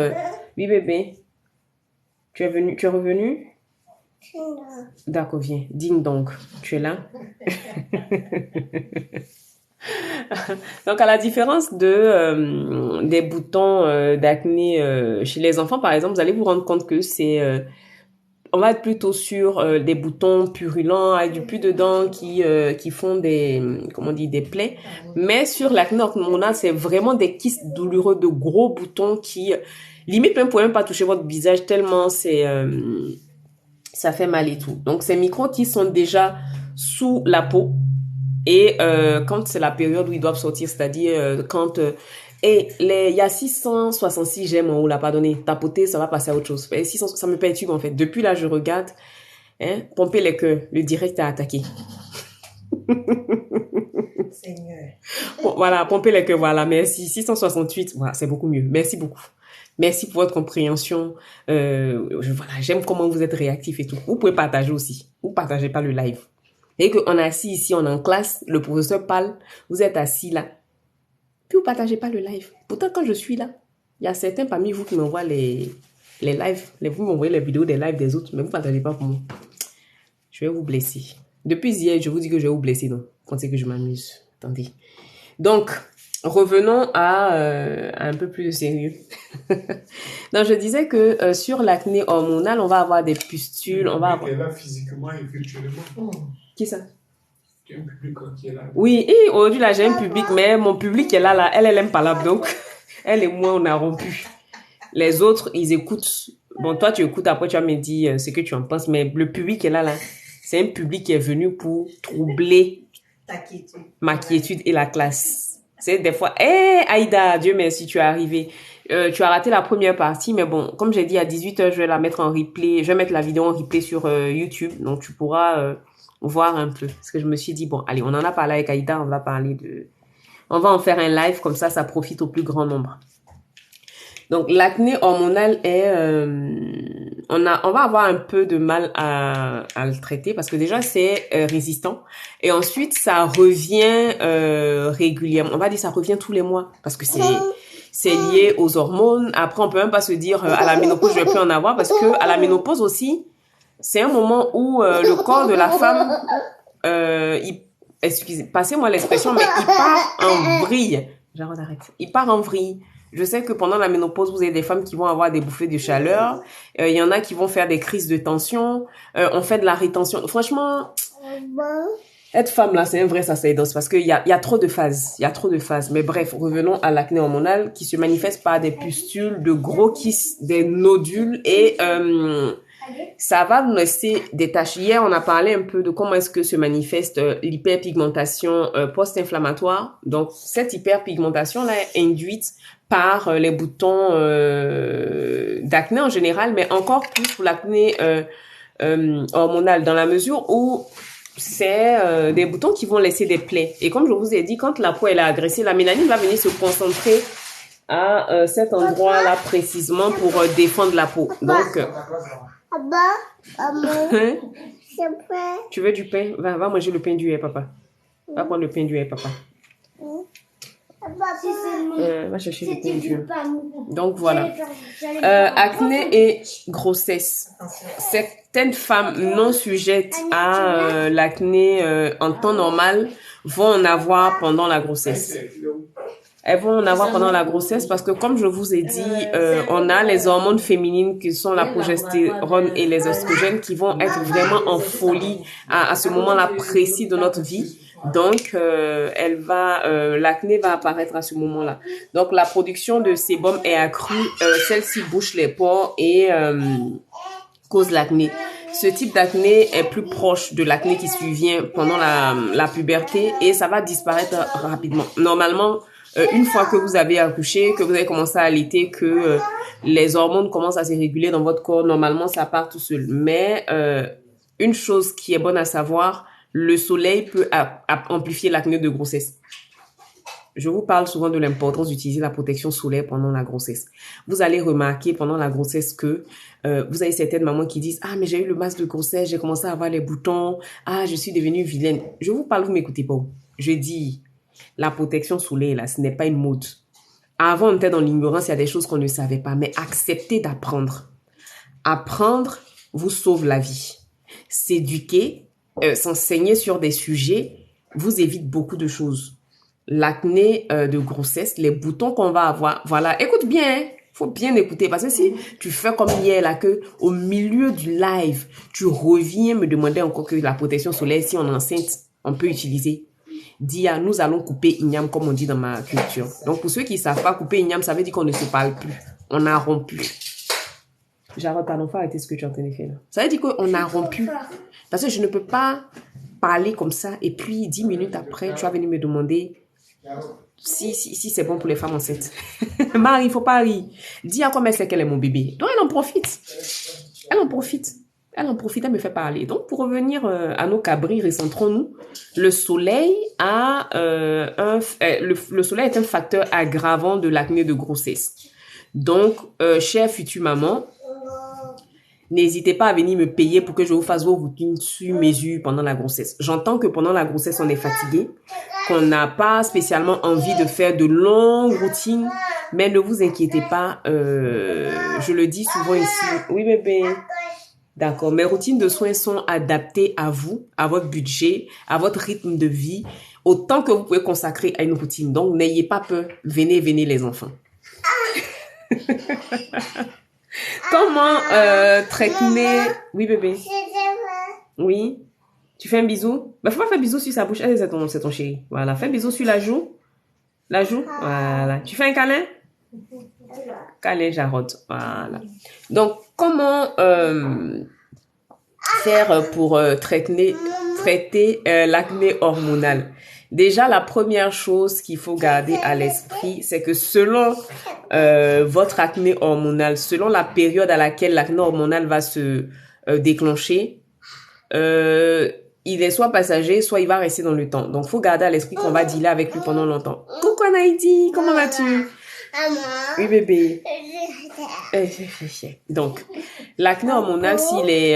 [SPEAKER 1] Oui, bébé. Tu es revenu? D'accord, viens. Ding dong. Tu es là? Donc, à la différence des boutons d'acné chez les enfants, par exemple, vous allez vous rendre compte que c'est... on va être plutôt sur des boutons purulents avec du pus dedans qui font des plaies. Mais sur l'acné hormonal, c'est vraiment des kystes douloureux, de gros boutons qui limite même ne pouvez même pas toucher votre visage tellement c'est ça fait mal et tout. Donc, ces microbes qui sont déjà sous la peau et quand c'est la période où ils doivent sortir, c'est-à-dire quand... et il y a 666 gemmes en haut là, pardonnez, tapoter, ça va passer à autre chose. Et 600, ça me perturbe en fait. Depuis là, je regarde, hein, pomper les cœurs, le direct a attaqué.
[SPEAKER 3] Seigneur.
[SPEAKER 1] Bon, voilà, pomper les cœurs, voilà, merci. 668, voilà, c'est beaucoup mieux. Merci beaucoup. Merci pour votre compréhension. Voilà, j'aime comment vous êtes réactifs et tout. Vous pouvez partager aussi. Vous partagez pas le live. Et qu'on est assis ici, on est en classe, le professeur parle, vous êtes assis là. Puis vous partagez pas le live. Pourtant, quand je suis là, il y a certains parmi vous qui m'envoient les lives. Vous m'envoyez les vidéos des lives des autres, mais vous partagez pas pour moi. Je vais vous blesser. Depuis hier, je vous dis que je vais vous blesser, donc pensez que je m'amuse. Attendez. Donc, revenons à un peu plus de sérieux. Donc, je disais que sur l'acné hormonale, on va avoir des pustules, on va avoir...
[SPEAKER 4] Elle est là physiquement et virtuellement.
[SPEAKER 1] Qui ça?
[SPEAKER 4] Il y a un public qui est là.
[SPEAKER 1] Oui, et aujourd'hui, là, j'ai un public, mais mon public est là, elle aime pas là, donc elle et moi, on a rompu. Les autres, ils écoutent. Bon, toi, tu écoutes, après, tu vas me dire ce que tu en penses, mais le public est là, c'est un public qui est venu pour troubler ma quiétude et la classe. C'est des fois, Aïda, Dieu merci, tu es arrivée. Tu as raté la première partie, mais bon, comme j'ai dit, à 18h, je vais la mettre en replay. Je vais mettre la vidéo en replay sur YouTube, donc tu pourras voir un peu. Parce que je me suis dit, bon, allez, on en a parlé avec Aïda, on va en faire un live, comme ça profite au plus grand nombre. Donc, l'acné hormonal est... on va avoir un peu de mal à le traiter parce que déjà, c'est résistant. Et ensuite, ça revient régulièrement. On va dire ça revient tous les mois parce que c'est lié aux hormones. Après, on peut même pas se dire à la ménopause, je vais plus en avoir parce que à la ménopause aussi, c'est un moment où le corps de la femme, excusez, passez-moi l'expression, mais il part en vrille. J'arrête, arrête. Il part en vrille. Je sais que pendant la ménopause, vous avez des femmes qui vont avoir des bouffées de chaleur. Il y en a qui vont faire des crises de tension. On fait de la rétention. Franchement, être femme là, c'est un vrai sacerdoce parce qu'il y a trop de phases. Il y a trop de phases. Mais bref, revenons à l'acné hormonal qui se manifeste par des pustules, de gros kystes, des nodules et ça va nous laisser des taches. Hier, on a parlé un peu de comment est-ce que se manifeste l'hyperpigmentation post-inflammatoire. Donc, cette hyperpigmentation là est induite par les boutons d'acné en général, mais encore plus pour l'acné hormonal, dans la mesure où c'est des boutons qui vont laisser des plaies. Et comme je vous ai dit, quand la peau elle est agressée, la mélanine va venir se concentrer à cet endroit-là précisément pour défendre la peau. Donc, tu veux du pain? Va manger le pain du lait, papa. Va prendre le pain du lait, papa. Va chercher le pain du lait. Donc voilà. Acné et grossesse. Certaines femmes non sujettes à l'acné en temps normal vont en avoir pendant la grossesse. Elles vont en avoir pendant la grossesse parce que, comme je vous ai dit, on a les hormones féminines qui sont la progestérone et les oestrogènes qui vont être vraiment en folie à ce moment-là précis de notre vie. Donc, l'acné va apparaître à ce moment-là. Donc, la production de sébum est accrue. Celle-ci bouche les pores et cause l'acné. Ce type d'acné est plus proche de l'acné qui survient pendant la puberté et ça va disparaître rapidement. Normalement, une fois que vous avez accouché, que vous avez commencé à allaiter, que les hormones commencent à se réguler dans votre corps, normalement, ça part tout seul. Mais une chose qui est bonne à savoir, le soleil peut amplifier l'acné de grossesse. Je vous parle souvent de l'importance d'utiliser la protection solaire pendant la grossesse. Vous allez remarquer pendant la grossesse que vous avez certaines mamans qui disent « Ah, mais j'ai eu le masque de grossesse, j'ai commencé à avoir les boutons. Ah, je suis devenue vilaine. » Je vous parle, vous m'écoutez pas. Je dis... La protection solaire, là, ce n'est pas une mode. Avant, on était dans l'ignorance, il y a des choses qu'on ne savait pas, mais acceptez d'apprendre. Apprendre vous sauve la vie. S'éduquer, s'enseigner sur des sujets, vous évite beaucoup de choses. L'acné de grossesse, les boutons qu'on va avoir, voilà, écoute bien, faut bien écouter, parce que si tu fais comme hier, là, que au milieu du live, tu reviens me demander encore que la protection solaire, si on est enceinte, on peut utiliser. Dia, nous allons couper igname comme on dit dans ma culture. Donc pour ceux qui ne savent pas couper igname, ça veut dire qu'on ne se parle plus. On a rompu. Jarod, pardon, faut arrêter ce que tu es en train de faire là. Ça veut dire qu'on a rompu. Parce que je ne peux pas parler comme ça et puis 10 minutes après, tu vas venir me demander si c'est bon pour les femmes enceintes. Marie, il faut pas rire. Dis à quoi elle sait qu'elle est mon bébé. Donc, elle en profite. Elle en profite. Elle en profite, elle me fait parler. Donc, pour revenir à nos cabris, recentrons-nous. Le soleil le soleil est un facteur aggravant de l'acné de grossesse. Donc, chère future maman, n'hésitez pas à venir me payer pour que je vous fasse vos routines sur mesure pendant la grossesse. J'entends que pendant la grossesse, on est fatigué, qu'on n'a pas spécialement envie de faire de longues routines, mais ne vous inquiétez pas, je le dis souvent ici. Oui, bébé. D'accord. Mes routines de soins sont adaptées à vous, à votre budget, à votre rythme de vie, autant que vous pouvez consacrer à une routine. Donc, n'ayez pas peur. Venez les enfants. Comment traiter... Oui, bébé. Oui. Tu fais un bisou? Bah, faut pas faire un bisou sur sa bouche. Allez, c'est ton chéri. Voilà. Fais un bisou sur la joue. La joue. Voilà. Tu fais un câlin? Câlin, Jarod. Voilà. Donc, comment faire pour traiter l'acné hormonal? Déjà, la première chose qu'il faut garder à l'esprit, c'est que selon votre acné hormonal, selon la période à laquelle l'acné hormonal va se déclencher, il est soit passager, soit il va rester dans le temps. Donc, faut garder à l'esprit qu'on va dealer avec lui pendant longtemps. Coucou Anaïdi, comment vas-tu? Oui, bébé. Donc, l'acné hormonal, s'il est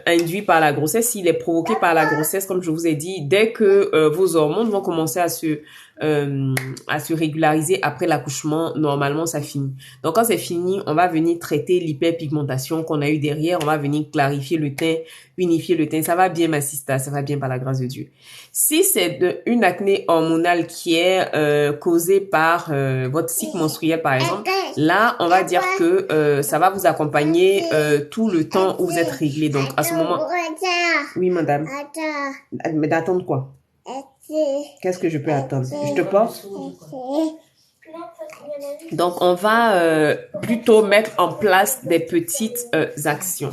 [SPEAKER 1] induit par la grossesse, s'il est provoqué par la grossesse, comme je vous ai dit, dès que vos hormones vont commencer à se régulariser après l'accouchement, normalement, ça finit. Donc, quand c'est fini, on va venir traiter l'hyperpigmentation qu'on a eu derrière. On va venir clarifier le teint, unifier le teint. Ça va bien, ma sista, ça va bien par la grâce de Dieu. Si c'est une acné hormonale qui est causée par votre cycle menstruel, par exemple, là, on va dire que ça va vous accompagner tout le temps où vous êtes réglé. Donc, à ce moment... Oui, madame. Mais d'attendre quoi? Qu'est-ce que je peux attendre? Je te porte? Donc, on va plutôt mettre en place des petites actions.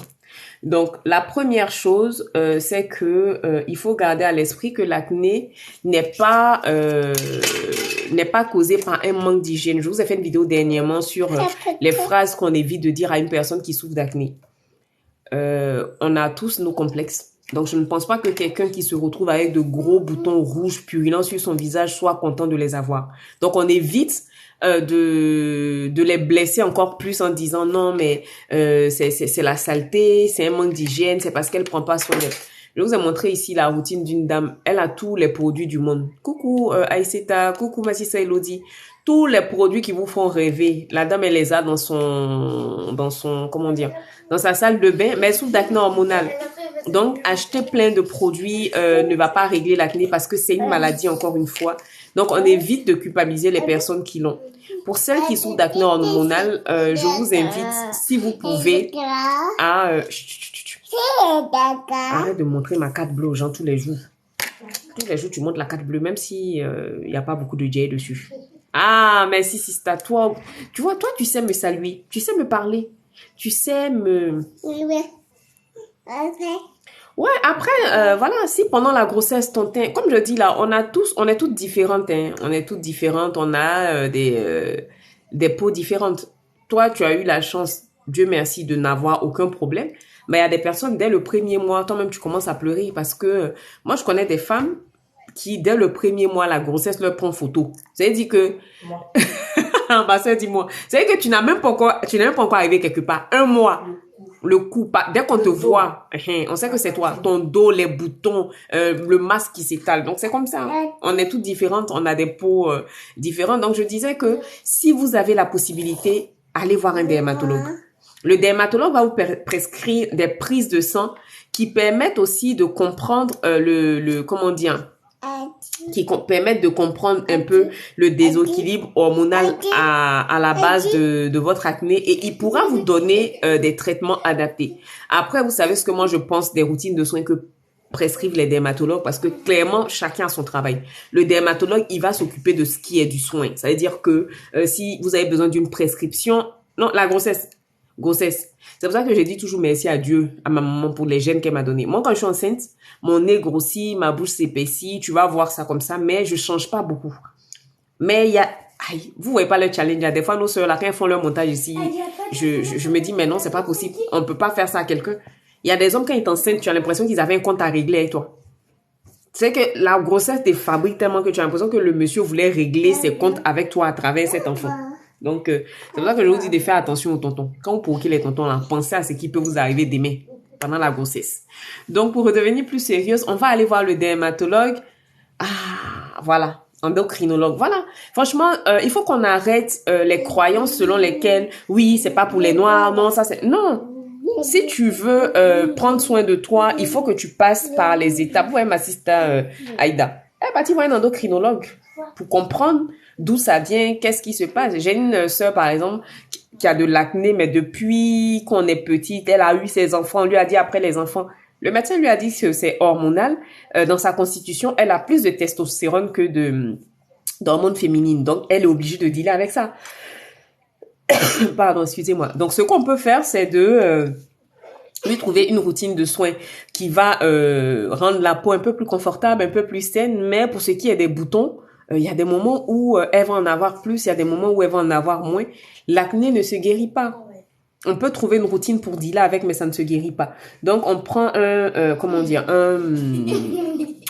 [SPEAKER 1] Donc, la première chose, c'est que il faut garder à l'esprit que l'acné n'est pas causé par un manque d'hygiène. Je vous ai fait une vidéo dernièrement sur les phrases qu'on évite de dire à une personne qui souffre d'acné. On a tous nos complexes. Donc, je ne pense pas que quelqu'un qui se retrouve avec de gros boutons rouges purulents sur son visage soit content de les avoir. Donc, on évite de les blesser encore plus en disant non, mais c'est la saleté, c'est un manque d'hygiène, c'est parce qu'elle prend pas soin d'elle. Je vous ai montré ici la routine d'une dame. Elle a tous les produits du monde. Coucou Aïseta, coucou ma sista Elodie. Tous les produits qui vous font rêver. La dame, elle les a dans son, comment dire, dans sa salle de bain, mais elle souffre d'acné hormonal. Donc, acheter plein de produits ne va pas régler l'acné parce que c'est une maladie, encore une fois. Donc, on évite de culpabiliser les personnes qui l'ont. Pour celles qui souffrent d'acné hormonal, je vous invite, si vous pouvez, à... Arrête de montrer ma carte bleue aux gens tous les jours. Tous les jours, tu montres la carte bleue, même si il n'y a pas beaucoup de jet dessus. Ah, merci, Sista. Toi, tu vois, toi, tu sais me saluer. Tu sais me parler. Tu sais me... Ouais, après, voilà, si pendant la grossesse, ton teint, comme je dis là, on est toutes différentes, hein. On est toutes différentes, on a des peaux différentes. Toi, tu as eu la chance, Dieu merci, de n'avoir aucun problème. Mais il y a des personnes, dès le premier mois, toi-même, tu commences à pleurer parce que moi, je connais des femmes qui, dès le premier mois, la grossesse leur prend photo. Ça veut dire que... bah, ça, dis-moi. Ça veut dire que tu n'es même pas encore arrivé quelque part. Un mois. Le coup, dès qu'on te voit, on sait que c'est toi. Ton dos, les boutons, le masque qui s'étale. Donc, c'est comme ça. Hein. On est toutes différentes. On a des peaux différentes. Donc, je disais que si vous avez la possibilité, allez voir un dermatologue. Le dermatologue va vous prescrire des prises de sang qui permettent aussi de comprendre comment dire, qui permettent de comprendre un peu le déséquilibre hormonal à la base de votre acné et il pourra vous donner des traitements adaptés. Après, vous savez ce que moi je pense des routines de soins que prescrivent les dermatologues parce que clairement, chacun a son travail. Le dermatologue, il va s'occuper de ce qui est du soin. Ça veut dire que si vous avez besoin d'une prescription, non, la grossesse, grossesse. C'est pour ça que je dis toujours merci à Dieu, à ma maman pour les gènes qu'elle m'a donné. Moi, quand je suis enceinte, mon nez grossit, ma bouche s'épaissit, tu vas voir ça comme ça, mais je change pas beaucoup. Mais il y a, aïe, vous voyez pas le challenge, il y a des fois nos soeurs là, quand elles font leur montage ici, je me dis, mais non, c'est pas possible, on peut pas faire ça à quelqu'un. Il y a des hommes, quand ils t'enceintent, tu as l'impression qu'ils avaient un compte à régler avec toi. C'est que la grossesse te fabrique tellement que tu as l'impression que le monsieur voulait régler ses comptes avec toi à travers cet enfant. Donc, c'est pour ça que je vous dis de faire attention aux tontons. Quand vous provoquez les tontons là, pensez à ce qui peut vous arriver demain, pendant la grossesse. Donc, pour redevenir plus sérieuse, on va aller voir le dermatologue. Ah, voilà. Endocrinologue. Voilà. Franchement, il faut qu'on arrête les croyances selon lesquelles, oui, c'est pas pour les noirs, non, ça c'est... Non. Si tu veux prendre soin de toi, il faut que tu passes par les étapes. Vous voyez ma sister Aïda. Elle est partie voir un endocrinologue pour comprendre d'où ça vient, qu'est-ce qui se passe. J'ai une sœur, par exemple, qui a de l'acné, mais depuis qu'on est petite, elle a eu ses enfants. On lui a dit après les enfants. Le médecin lui a dit que c'est hormonal. Dans sa constitution, elle a plus de testostérone que d'hormones féminines. Donc, elle est obligée de dealer avec ça. Pardon, excusez-moi. Donc, ce qu'on peut faire, c'est de lui trouver une routine de soins qui va rendre la peau un peu plus confortable, un peu plus saine. Mais pour ce qui est des boutons, il y a des moments où elle va en avoir plus, il y a des moments où elle va en avoir moins. L'acné ne se guérit pas. On peut trouver une routine pour dealer avec, mais ça ne se guérit pas. Donc, on prend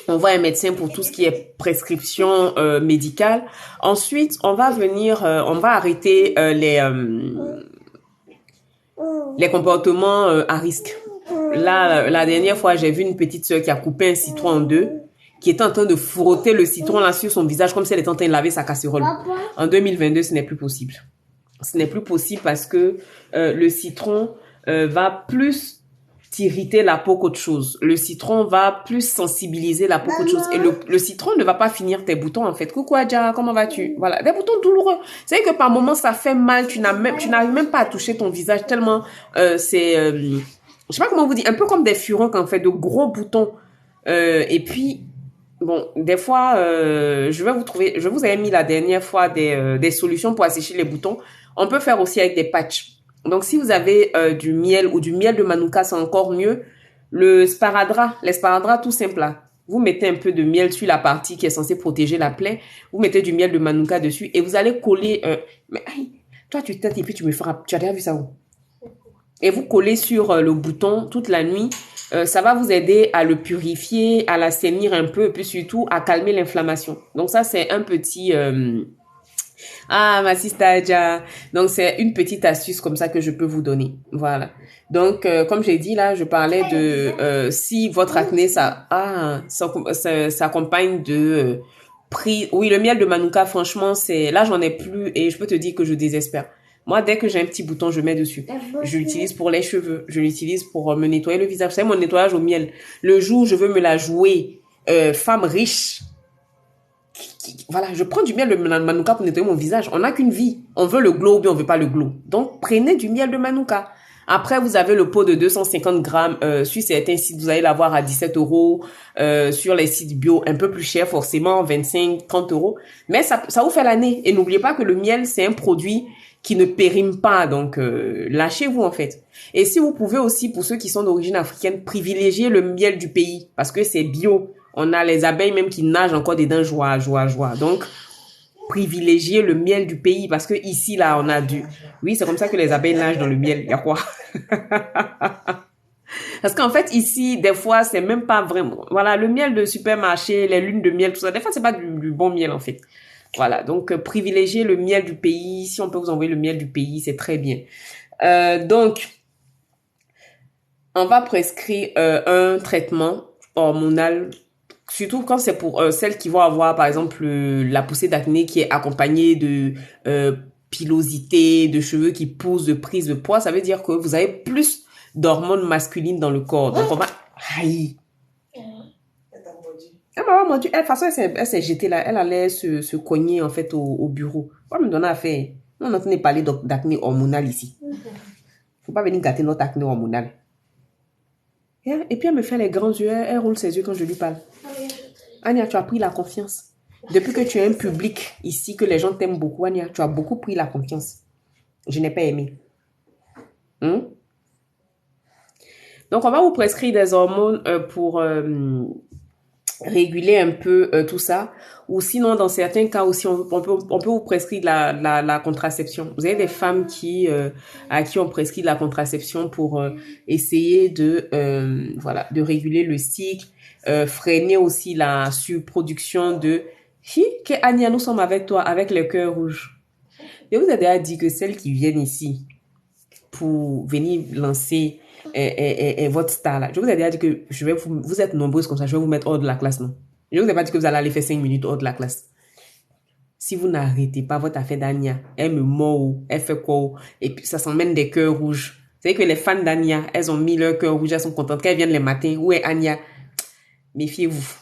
[SPEAKER 1] on voit un médecin pour tout ce qui est prescription médicale. Ensuite, on va arrêter les comportements à risque. Là, la dernière fois, j'ai vu une petite sœur qui a coupé un citron en deux, qui était en train de frotter le citron là sur son visage comme si elle était en train de laver sa casserole. En 2022, ce n'est plus possible. Ce n'est plus possible parce que le citron va plus t'irriter la peau qu'autre chose. Le citron va plus sensibiliser la peau qu'autre chose. Et le citron ne va pas finir tes boutons, en fait. Coucou Adja, comment vas-tu? Voilà, des boutons douloureux. C'est vrai que par moments, ça fait mal. Tu n'arrives même pas à toucher ton visage tellement je sais pas comment vous dire, un peu comme des furoncles, en fait, de gros boutons. Et puis, bon, des fois, je vous avais mis la dernière fois des solutions pour assécher les boutons. On peut faire aussi avec des patchs. Donc, si vous avez du miel ou du miel de manuka, c'est encore mieux. Les sparadrap tout simple là. Vous mettez un peu de miel sur la partie qui est censée protéger la plaie. Vous mettez du miel de manuka dessus et vous allez coller... Mais toi, tu têtes et puis tu me frappes. Tu as déjà vu ça où? Et vous collez sur le bouton toute la nuit. Ça va vous aider à le purifier, à l'assainir un peu et puis surtout à calmer l'inflammation. Donc ça, c'est un petit... Ah, ma sister Adja. Donc, c'est une petite astuce comme ça que je peux vous donner. Voilà. Donc, comme j'ai dit là, je parlais de si votre acné, s'accompagne de prix. Oui, le miel de manuka, franchement, là, j'en ai plus et je peux te dire que je désespère. Moi, dès que j'ai un petit bouton, je mets dessus. Je l'utilise pour les cheveux. Je l'utilise pour me nettoyer le visage. C'est mon nettoyage au miel. Le jour où je veux me la jouer femme riche, voilà, je prends du miel de manuka pour nettoyer mon visage. On n'a qu'une vie. On veut le glow ou bien on veut pas le glow. Donc, prenez du miel de manuka. Après, vous avez le pot de 250 grammes. Sur certains sites, vous allez l'avoir à 17 euros. Sur les sites bio, un peu plus cher, forcément, 25, 30 euros. Mais ça vous fait l'année. Et n'oubliez pas que le miel, c'est un produit qui ne périme pas. Donc, lâchez-vous, en fait. Et si vous pouvez aussi, pour ceux qui sont d'origine africaine, privilégier le miel du pays. Parce que c'est bio. On a les abeilles même qui nagent encore dedans, joie. Donc, privilégier le miel du pays parce que ici, là, on a du... Oui, c'est comme ça que les abeilles nagent dans le miel. Il y a quoi? Parce qu'en fait, ici, des fois, c'est même pas vraiment... Voilà, le miel de supermarché, les lunes de miel, tout ça, des fois, c'est pas du bon miel, en fait. Voilà, donc, privilégier le miel du pays. Si on peut vous envoyer le miel du pays, c'est très bien. Donc, on va prescrire un traitement hormonal. Surtout quand c'est pour celles qui vont avoir, par exemple, la poussée d'acné qui est accompagnée de pilosité, de cheveux qui poussent, de prise de poids. Ça veut dire que vous avez plus d'hormones masculines dans le corps. Donc, on va... Aïe! Elle m'a mordu. De toute façon, elle s'est jetée là. Elle allait se cogner, en fait, au bureau. On va me donner à faire. On est en train de parler d'acné hormonal ici. Faut pas venir gâter notre acné hormonal. Et puis, elle me fait les grands yeux. Elle roule ses yeux quand je lui parle. Anya, tu as pris la confiance. Depuis que tu as un public ici, que les gens t'aiment beaucoup, Anya, tu as beaucoup pris la confiance. Je n'ai pas aimé. Hein? Donc, on va vous prescrire des hormones pour réguler un peu tout ça. Ou sinon, dans certains cas aussi, on peut vous prescrire la contraception. Vous avez des femmes à qui on prescrit de la contraception pour essayer de réguler le cycle, freiner aussi la surproduction de... Ania, nous sommes avec toi, avec le cœur rouge. Et vous avez déjà dit que celles qui viennent ici pour venir lancer votre star là, je vous ai déjà dit que vous êtes nombreuses comme ça, je vais vous mettre hors de la classe, non? Je vous ai pas dit que vous allez aller faire 5 minutes hors de la classe. Si vous n'arrêtez pas votre affaire d'Ania, elle me mord, elle fait quoi, et puis ça s'emmène des cœurs rouges. Vous savez que les fans d'Ania, elles ont mis leur cœur rouge, elles sont contentes qu'elles viennent les matins. Où est Ania? Méfiez-vous.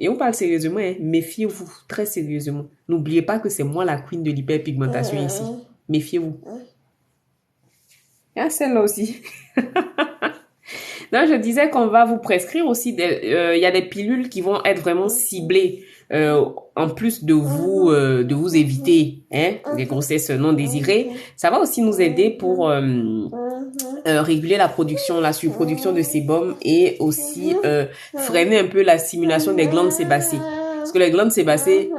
[SPEAKER 1] Et on parle sérieusement, hein? Méfiez-vous, très sérieusement. N'oubliez pas que c'est moi la queen de l'hyperpigmentation ici. Méfiez-vous. Ah, celle-là aussi. Non, je disais qu'on va vous prescrire aussi il y a des pilules qui vont être vraiment ciblées en plus de vous éviter les grossesses non désirées. Ça va aussi nous aider pour réguler la surproduction de sébum et aussi freiner un peu la stimulation des glandes sébacées. Parce que les glandes sébacées,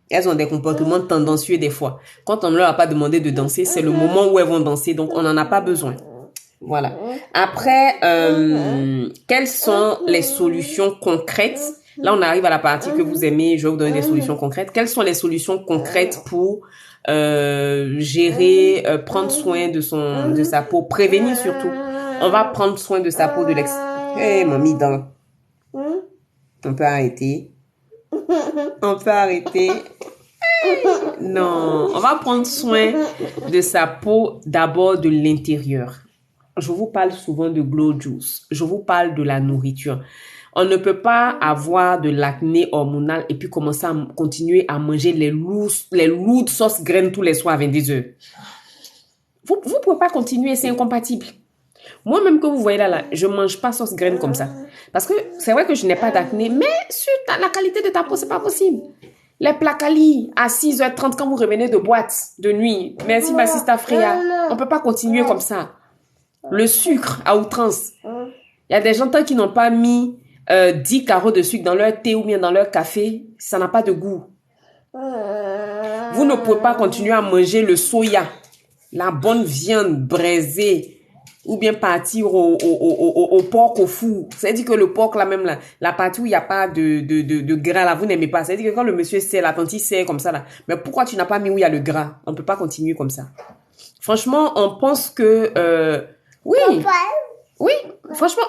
[SPEAKER 1] elles ont des comportements tendancieux des fois. Quand on ne leur a pas demandé de danser, c'est le moment où elles vont danser, donc on n'en a pas besoin. Voilà. Après, quelles sont les solutions concrètes? Là, on arrive à la partie que vous aimez. Je vais vous donner des solutions concrètes. Quelles sont les solutions concrètes pour gérer, prendre soin de sa peau, prévenir surtout? On va prendre soin de sa peau de Hey, mamie, on peut arrêter. On peut arrêter. Non, on va prendre soin de sa peau d'abord de l'intérieur. Je vous parle souvent de Glow Juice. Je vous parle de la nourriture. On ne peut pas avoir de l'acné hormonal et puis commencer à continuer à manger les lourdes sauces graines tous les soirs à 22 heures. Vous ne pouvez pas continuer, c'est incompatible. Moi-même que vous voyez là, je ne mange pas sauce graines comme ça. Parce que c'est vrai que je n'ai pas d'acné, mais sur la qualité de ta peau, c'est pas possible. Les placali à 6h30 quand vous revenez de boîte de nuit. Merci ma sista Freya. On ne peut pas continuer comme ça. Le sucre à outrance. Il y a des gens qui n'ont pas mis 10 carreaux de sucre dans leur thé ou bien dans leur café. Ça n'a pas de goût. Vous ne pouvez pas continuer à manger le soya, la bonne viande braisée, ou bien partir au porc au four. C'est-à-dire que le porc là même là, la partie où il n'y a pas de gras là, vous n'aimez pas. C'est-à-dire que quand le monsieur sert, la tante sert comme ça là, mais pourquoi tu n'as pas mis où il y a le gras? On ne peut pas continuer comme ça. Franchement, on pense que... Oui, franchement...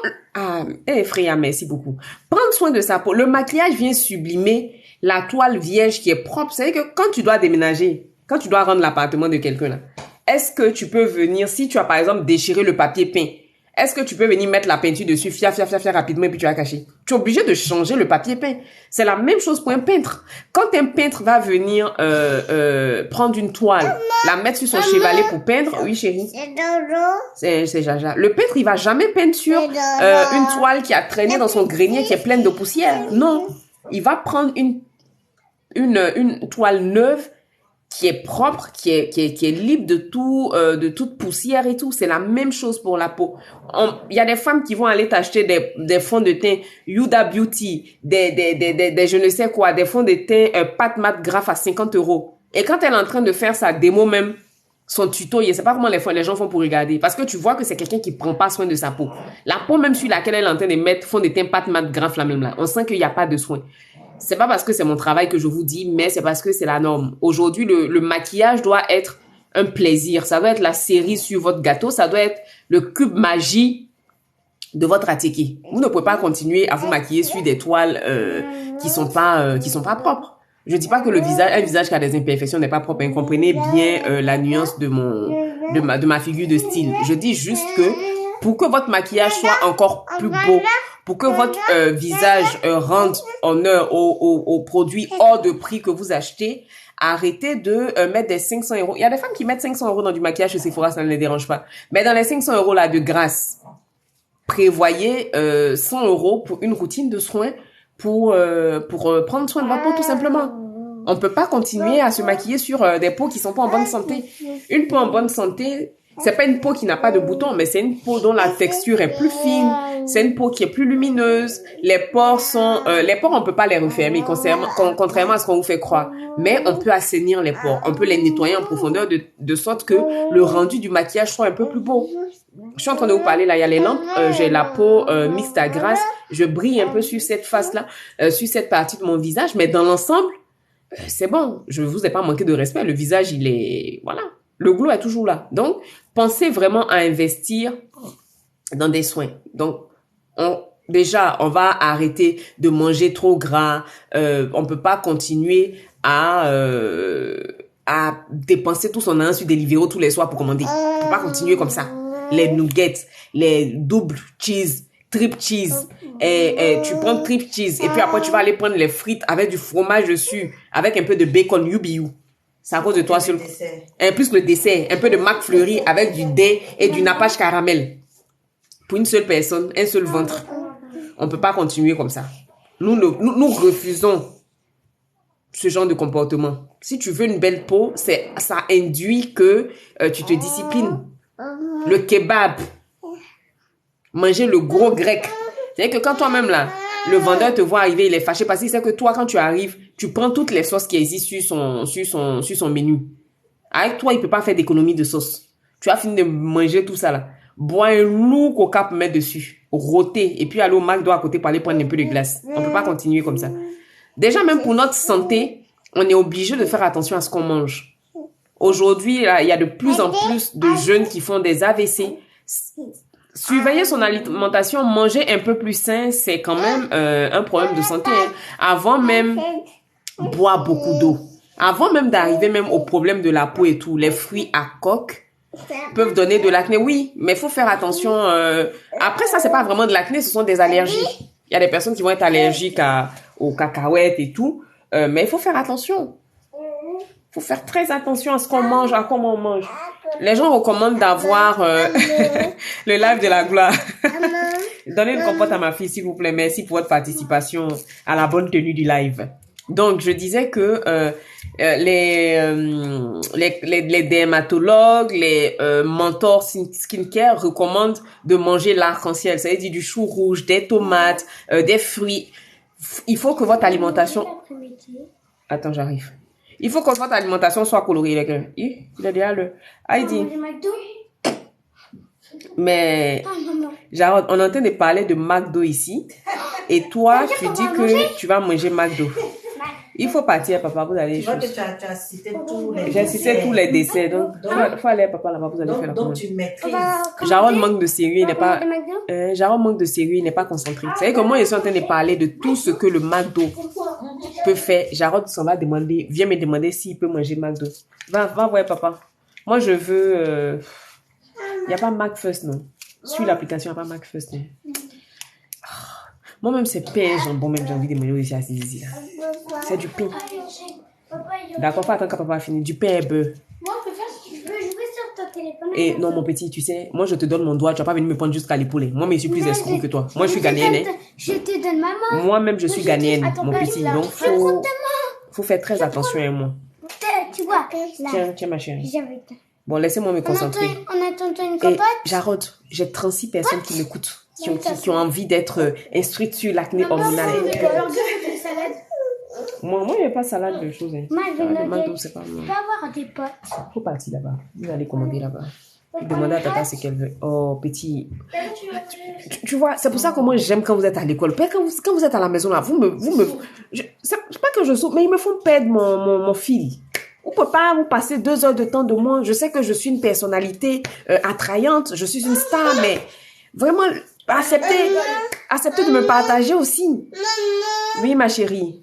[SPEAKER 1] Freya, merci beaucoup. Prendre soin de sa peau. Le maquillage vient sublimer la toile vierge qui est propre. C'est-à-dire que quand tu dois déménager, quand tu dois rendre l'appartement de quelqu'un là, est-ce que tu peux venir, si tu as par exemple déchiré le papier peint, est-ce que tu peux venir mettre la peinture dessus, fia rapidement et puis tu vas cacher? Tu es obligé de changer le papier peint. C'est la même chose pour un peintre. Quand un peintre va venir prendre une toile, la mettre sur son chevalet pour peindre, oui chérie. C'est Jaja. Le peintre, il va jamais peindre sur une toile qui a traîné dans son grenier qui est pleine de poussière. Non. Il va prendre une toile neuve qui est propre, qui est libre de toute poussière et tout. C'est la même chose pour la peau. Il y a des femmes qui vont aller t'acheter des fonds de teint Huda Beauty, des je ne sais quoi, des fonds de teint Pat Mat Graph à 50 €. Et quand elle est en train de faire sa démo même, son tuto, je ne sais pas comment les gens font pour regarder. Parce que tu vois que c'est quelqu'un qui prend pas soin de sa peau. La peau même sur laquelle elle est en train de mettre fond de teint Pat Mat Graph là même là, on sent qu'il n'y a pas de soin. C'est pas parce que c'est mon travail que je vous dis, mais c'est parce que c'est la norme. Aujourd'hui, le maquillage doit être un plaisir. Ça doit être la cerise sur votre gâteau. Ça doit être le cube magie de votre attiqué. Vous ne pouvez pas continuer à vous maquiller sur des toiles qui sont pas propres. Je dis pas que un visage qui a des imperfections n'est pas propre. Hein. Comprenez bien la nuance de ma figure de style. Je dis juste que pour que votre maquillage soit encore plus beau, pour que votre visage rende honneur aux produits hors de prix que vous achetez, arrêtez de mettre des 500 €. Il y a des femmes qui mettent 500 € dans du maquillage chez Sephora, ça ne les dérange pas. Mais dans les 500 € là de grâce, prévoyez 100 € pour une routine de soins pour prendre soin de votre peau tout simplement. On ne peut pas continuer à se maquiller sur des peaux qui sont pas en bonne santé. Une peau en bonne santé, C'est pas une peau qui n'a pas de boutons, mais c'est une peau dont la texture est plus fine. C'est une peau qui est plus lumineuse. Les pores, on peut pas les refermer, contrairement à ce qu'on vous fait croire. Mais on peut assainir les pores. On peut les nettoyer en profondeur de sorte que le rendu du maquillage soit un peu plus beau. Je suis en train de vous parler là, il y a les lampes. J'ai la peau mixte à grasse. Je brille un peu sur cette face-là, sur cette partie de mon visage. Mais dans l'ensemble, c'est bon. Je vous ai pas manqué de respect. Le visage, il est... Voilà. Le glow est toujours là. Donc, pensez vraiment à investir dans des soins. Donc, déjà, on va arrêter de manger trop gras. On peut pas continuer à dépenser tout son argent sur Deliveroo tous les soirs pour commander. On peut pas continuer comme ça. Les nuggets, les double cheese, triple cheese. Tu prends triple cheese et puis après, tu vas aller prendre les frites avec du fromage dessus, avec un peu de bacon, you. C'est à cause de toi seul. Et plus le dessert, un peu de McFlurry avec du dé et du nappage caramel. Pour une seule personne, un seul ventre. On peut pas continuer comme ça. Nous refusons ce genre de comportement. Si tu veux une belle peau, ça induit que tu te disciplines. Le kebab. Manger le gros grec. C'est-à-dire que quand toi-même là, le vendeur te voit arriver, il est fâché parce qu'il sait que toi, quand tu arrives, tu prends toutes les sauces qui existent sur son menu. Avec toi, il peut pas faire d'économie de sauce. Tu as fini de manger tout ça là. Bois un lourd coca pour mettre dessus. Rôter. Et puis aller au McDo à côté pour aller prendre un peu de glace. On peut pas continuer comme ça. Déjà, même pour notre santé, on est obligé de faire attention à ce qu'on mange. Aujourd'hui, là, il y a de plus en plus de jeunes qui font des AVC. Surveiller son alimentation, manger un peu plus sain, c'est quand même un problème de santé. Hein. Avant même, boire beaucoup d'eau. Avant même d'arriver même au problème de la peau et tout, les fruits à coque peuvent donner de l'acné. Oui, mais il faut faire attention. Après, ça, c'est pas vraiment de l'acné, ce sont des allergies. Il y a des personnes qui vont être allergiques aux cacahuètes et tout. Mais il faut faire attention. Il faut faire très attention à ce qu'on mange, à comment on mange. Les gens recommandent d'avoir le live de la gloire. Donnez une compote à ma fille, s'il vous plaît. Merci pour votre participation à la bonne tenue du live. Donc, je disais que les dermatologues, les mentors skincare recommandent de manger l'arc-en-ciel. Ça veut dire du chou rouge, des tomates, des fruits. Il faut que votre alimentation... Attends, j'arrive. Il faut que votre alimentation soit colorée, les gars. Il est déjà le... Heidi. Mais, Jarod, on est en train de parler de McDo ici. Et toi, tu dis que tu vas manger McDo. Il faut partir, papa, vous allez...
[SPEAKER 3] Tu vois que tu as cité tous les
[SPEAKER 1] J'ai cité tous les décès, donc il faut aller, papa, là-bas, vous allez faire la commande.
[SPEAKER 3] Donc, tu maîtrises.
[SPEAKER 1] Jarod manque de sérieux, il n'est pas... Jarod manque de sérieux, il n'est pas concentré. Vous savez que moi, je suis en train de parler de tout ce que le McDo peut faire. Jarod s'en va demander, vient me demander s'il peut manger McDo. Va voir, papa. Moi, je veux... Il n'y a pas McFirst, non. Sur l'application, il n'y a pas McFirst, non. Moi-même, c'est pain jambon, même j'ai envie de manger aussi à Zizi. C'est du pain. D'accord, faut attendre quand papa a fini. Du pain et beurre.
[SPEAKER 2] Moi, je peux faire ce que tu veux. Je vais sur ton téléphone.
[SPEAKER 1] Et non, mon petit, tu sais, moi, je te donne mon doigt. Tu vas pas venir me prendre jusqu'à l'épaule. Moi, mais je suis plus escroc que toi. Moi, je suis ghanéenne. Hein.
[SPEAKER 2] Je te donne maman.
[SPEAKER 1] Moi-même, je suis ghanéenne, mon petit. Donc, faut faire très attention à moi.
[SPEAKER 2] Tu vois, là.
[SPEAKER 1] Tiens, ma chérie.
[SPEAKER 2] J'avais...
[SPEAKER 1] Bon, laissez-moi me concentrer.
[SPEAKER 2] On attend une
[SPEAKER 1] Et
[SPEAKER 2] compote.
[SPEAKER 1] Jarod, j'ai 36 personnes qui m'écoutent, qui ont envie d'être instruites sur l'acné hormonal. Moi, il n'y a pas salade de choses. Hein.
[SPEAKER 2] Moi,
[SPEAKER 1] c'est pas
[SPEAKER 2] je vais avoir des potes.
[SPEAKER 1] Faut partir là-bas. Vous allez commander là-bas. Demandez à tata ce qu'elle veut. Oh, petit. Tu vois, c'est pour ça que moi, j'aime quand vous êtes à l'école. Quand vous êtes à la maison, là, c'est pas que je saute, mais ils me font perdre mon fil. Vous ne pouvez pas vous passer 2 heures de temps de moi. Je sais que je suis une personnalité attrayante. Je suis une star, mais vraiment, acceptez de me partager aussi. Oui, ma chérie.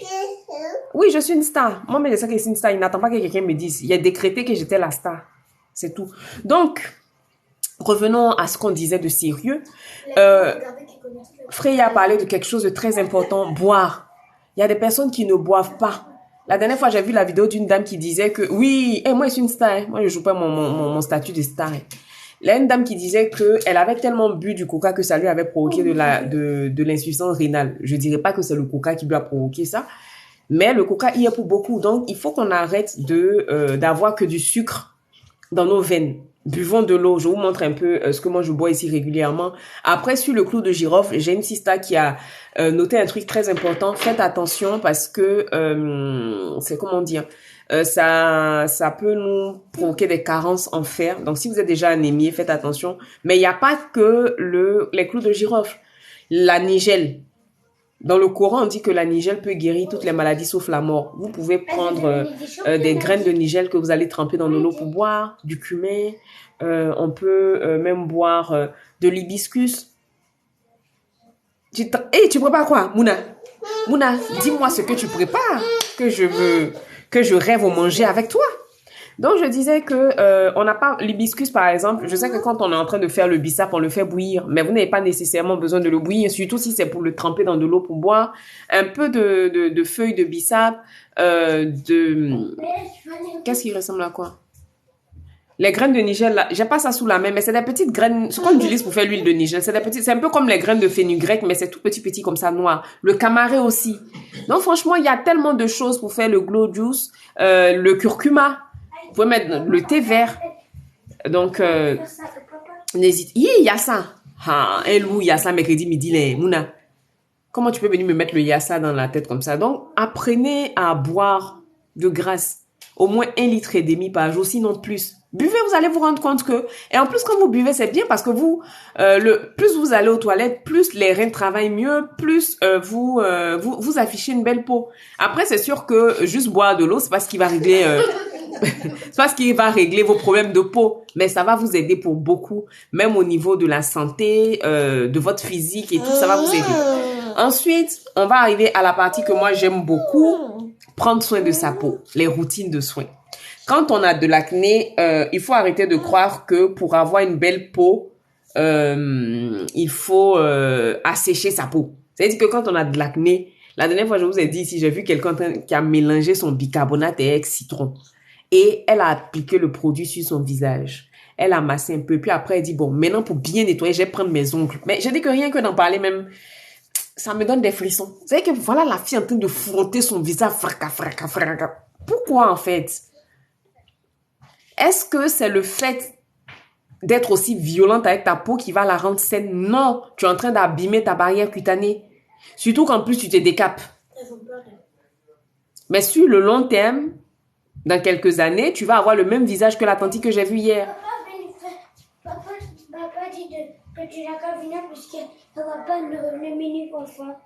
[SPEAKER 1] Oui, je suis une star. Moi, mais je sais que je suis une star. Il n'attend pas que quelqu'un me dise. Il a décrété que j'étais la star. C'est tout. Donc, revenons à ce qu'on disait de sérieux. Freya a parlé de quelque chose de très important. Boire. Il y a des personnes qui ne boivent pas. La dernière fois, j'ai vu la vidéo d'une dame qui disait que, oui, moi, je suis une star. Hein. Moi, je joue pas mon statut de star. Hein. Il y a une dame qui disait que elle avait tellement bu du coca que ça lui avait provoqué de l'insuffisance rénale. Je dirais pas que c'est le coca qui lui a provoqué ça, mais le coca y est pour beaucoup. Donc, il faut qu'on arrête d'avoir que du sucre dans nos veines. Buvons de l'eau. Je vous montre un peu ce que moi je bois ici régulièrement. Après, sur le clou de girofle, j'ai une sista qui a noté un truc très important. Faites attention parce que c'est comment dire, ça peut nous provoquer des carences en fer. Donc, si vous êtes déjà anémié, faites attention. Mais il n'y a pas que les clous de girofle. La nigelle. Dans le Coran, on dit que la nigelle peut guérir toutes les maladies sauf la mort. Vous pouvez prendre des graines de nigelle que vous allez tremper dans de l'eau pour boire, du cumin. On peut même boire de l'hibiscus. Tu prépares quoi, Mouna? Mouna, dis-moi ce que tu prépares, que je rêve au manger avec toi. Donc, je disais que on n'a pas l'hibiscus, par exemple. Je sais que quand on est en train de faire le bissap, on le fait bouillir. Mais vous n'avez pas nécessairement besoin de le bouillir, surtout si c'est pour le tremper dans de l'eau pour boire. Un peu de feuilles de bissap, Qu'est-ce qui ressemble à quoi? Les graines de nigel, là, j'ai pas ça sous la main, mais c'est des petites graines, ce qu'on utilise pour faire l'huile de nigel. C'est un peu comme les graines de fenugrec, mais c'est tout petit comme ça, noir. Le camaré aussi. Donc, franchement, il y a tellement de choses pour faire le glow juice. Le curcuma. Vous pouvez mettre le thé vert. Donc, n'hésite. Il y a ça. Ah, un loup, il y a ça, mercredi midi, les Mouna. Comment tu peux venir me mettre le yassa dans la tête comme ça? Donc, apprenez à boire de grâce. Au moins 1,5 litre par jour, sinon plus. Buvez, vous allez vous rendre compte que... Et en plus, quand vous buvez, c'est bien parce que vous... plus vous allez aux toilettes, plus les reins travaillent mieux, plus vous affichez une belle peau. Après, c'est sûr que juste boire de l'eau, c'est pas ce qui va régler... c'est pas ce qui va régler vos problèmes de peau. Mais ça va vous aider pour beaucoup. Même au niveau de la santé, de votre physique et tout, ça va vous aider. Ensuite, on va arriver à la partie que moi, j'aime beaucoup. Prendre soin de sa peau. Les routines de soins. Quand on a de l'acné, il faut arrêter de croire que pour avoir une belle peau, il faut assécher sa peau. C'est-à-dire que quand on a de l'acné, la dernière fois je vous ai dit ici, j'ai vu quelqu'un qui a mélangé son bicarbonate avec citron. Et elle a appliqué le produit sur son visage. Elle a massé un peu. Puis après, elle dit, bon, maintenant pour bien nettoyer, je vais prendre mes ongles. Mais je dis que rien que d'en parler même, ça me donne des frissons. Vous savez que voilà la fille en train de frotter son visage. Fracas. Pourquoi en fait? Est-ce que c'est le fait d'être aussi violente avec ta peau qui va la rendre saine? Non, tu es en train d'abîmer ta barrière cutanée. Surtout qu'en plus, tu te décapes. Mais sur le long terme, dans quelques années, tu vas avoir le même visage que la tante que j'ai vue hier.
[SPEAKER 2] Papa dit que tu l'as qu'à venir parce qu'elle va pas le menu enfant.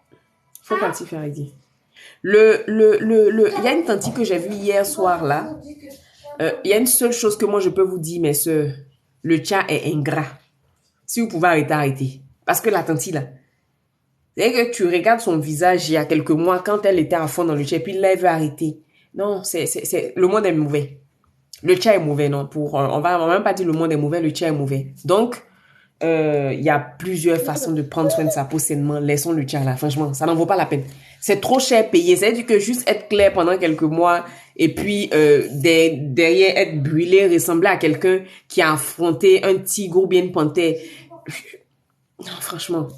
[SPEAKER 1] Faut pas t'y faire, Eddie. Il y a une tante que j'ai vue hier soir, là. Il y a une seule chose que moi je peux vous dire, mes soeurs. Le tcha est ingrat. Si vous pouvez arrêter, arrêtez. Parce que la tante, là, c'est que tu regardes son visage il y a quelques mois quand elle était à fond dans le tcha, et puis là, elle veut arrêter. Non, le monde est mauvais. Le tcha est mauvais, non. On va même pas dire le monde est mauvais, le tcha est mauvais. Donc, il y a plusieurs façons de prendre soin de sa peau sainement. Laissons le tcha là, franchement, ça n'en vaut pas la peine. C'est trop cher payé. C'est-à-dire que juste être clair pendant quelques mois et puis derrière être brûlé, ressembler à quelqu'un qui a affronté un tigre ou bien une panthère. Non, franchement,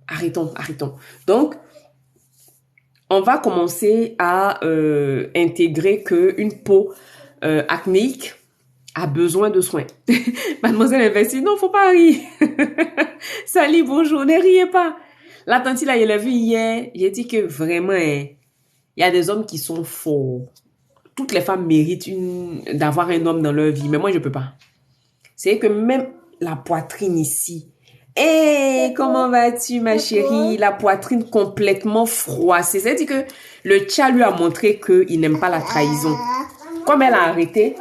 [SPEAKER 1] arrêtons. Donc, on va commencer à intégrer qu'une peau acnéique a besoin de soins. Mademoiselle investit, non, faut pas rire. Salut, bonjour, ne riez pas. La tante là, je l'ai vue hier, j'ai dit que vraiment, il y a des hommes qui sont forts. Toutes les femmes méritent d'avoir un homme dans leur vie, mais moi, je peux pas. C'est que même la poitrine ici, comment vas-tu, ma chérie? La poitrine complètement froissée. C'est-à-dire que le tcha lui a montré qu'il n'aime pas la trahison. Comme elle a arrêté,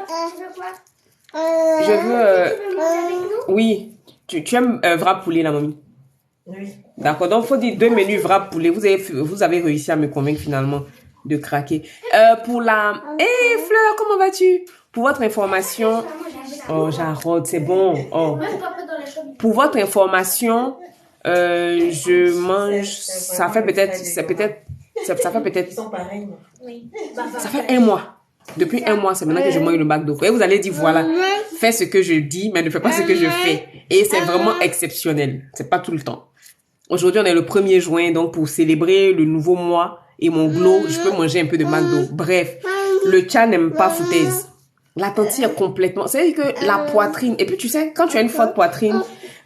[SPEAKER 1] je veux... Oui, tu aimes wrap poulet, la mamie?
[SPEAKER 3] Oui.
[SPEAKER 1] D'accord, donc il faut dire 2 menus wrap poulet. Vous avez réussi à me convaincre finalement de craquer. Pour la... Fleur, comment vas-tu? Pour votre information... Oh, Jarod, c'est bon. Oh. Pour votre information, je mange... Ça fait peut-être... Ça fait peut-être...
[SPEAKER 3] Ils sont pareils.
[SPEAKER 2] Oui.
[SPEAKER 1] Ça fait 1 mois. Depuis 1 mois, c'est maintenant que je mange le McDo. Et vous allez dire, voilà, fais ce que je dis, mais ne fais pas ce que je fais. Et c'est vraiment exceptionnel. C'est pas tout le temps. Aujourd'hui, on est le 1er juin, donc pour célébrer le nouveau mois et mon glow, je peux manger un peu de McDo. Bref, le tcha n'aime pas foutaise. La tentille est complètement... C'est-à-dire que la poitrine... Et puis, tu sais, quand tu as une forte poitrine,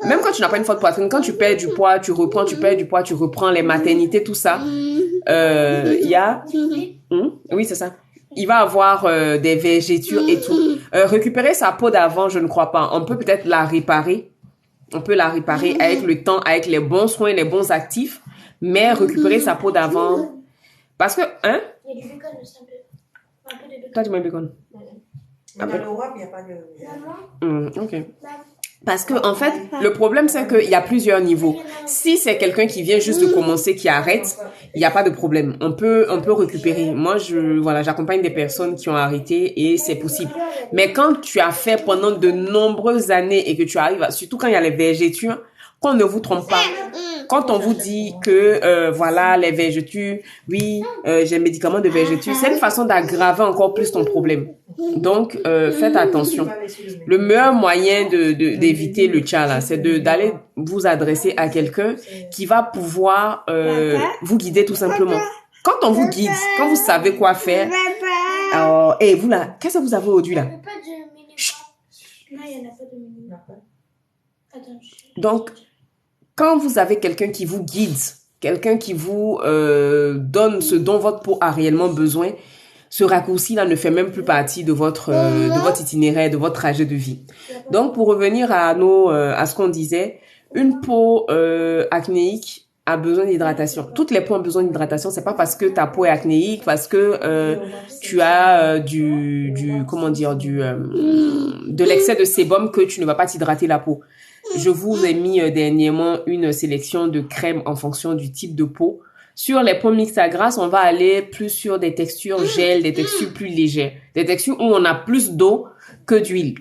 [SPEAKER 1] même quand tu n'as pas une forte poitrine, quand tu perds du poids, tu reprends, tu perds du poids, tu reprends les maternités, tout ça, il y a... Oui, c'est ça. Il va avoir des vergetures et tout. Récupérer sa peau d'avant, je ne crois pas. On peut peut-être la réparer. On peut la réparer avec le temps, avec les bons soins, les bons actifs. Mais récupérer sa peau d'avant... Parce que... Hein?
[SPEAKER 2] Il y a du bacon aussi un peu de bacon.
[SPEAKER 1] Toi, tu mets bacon.
[SPEAKER 3] Mais dans l'Europe, il n'y a pas de...
[SPEAKER 2] Maman,
[SPEAKER 1] Ok. Parce que, en fait, le problème, c'est qu'il y a plusieurs niveaux. Si c'est quelqu'un qui vient juste de commencer, qui arrête, il n'y a pas de problème. On peut récupérer. Moi, j'accompagne des personnes qui ont arrêté et c'est possible. Mais quand tu as fait pendant de nombreuses années et que tu arrives, surtout quand il y a les vergetures, qu'on ne vous trompe pas. Quand on vous dit que, voilà, les vergetures, oui, j'ai un médicament de vergetures, c'est une façon d'aggraver encore plus ton problème. Donc, faites attention. Le meilleur moyen d'éviter le tcha, là, c'est d'aller vous adresser à quelqu'un qui va pouvoir vous guider tout simplement. Quand on vous guide, quand vous savez quoi faire, alors, vous là, qu'est-ce que vous avez aujourd'hui là?
[SPEAKER 2] il n'y a pas de mini. Non, il n'y en a pas de mini. Attends,
[SPEAKER 1] Donc, quand vous avez quelqu'un qui vous guide, quelqu'un qui vous donne ce dont votre peau a réellement besoin, ce raccourci-là ne fait même plus partie de votre itinéraire, de votre trajet de vie. Donc, pour revenir à ce qu'on disait, une peau acnéique a besoin d'hydratation. Toutes les peaux ont besoin d'hydratation. C'est pas parce que ta peau est acnéique, parce que tu as de l'excès de sébum que tu ne vas pas t'hydrater la peau. Je vous ai mis dernièrement une sélection de crèmes en fonction du type de peau. Sur les peaux mixtes à grasse, on va aller plus sur des textures gel, des textures plus légères, des textures où on a plus d'eau que d'huile.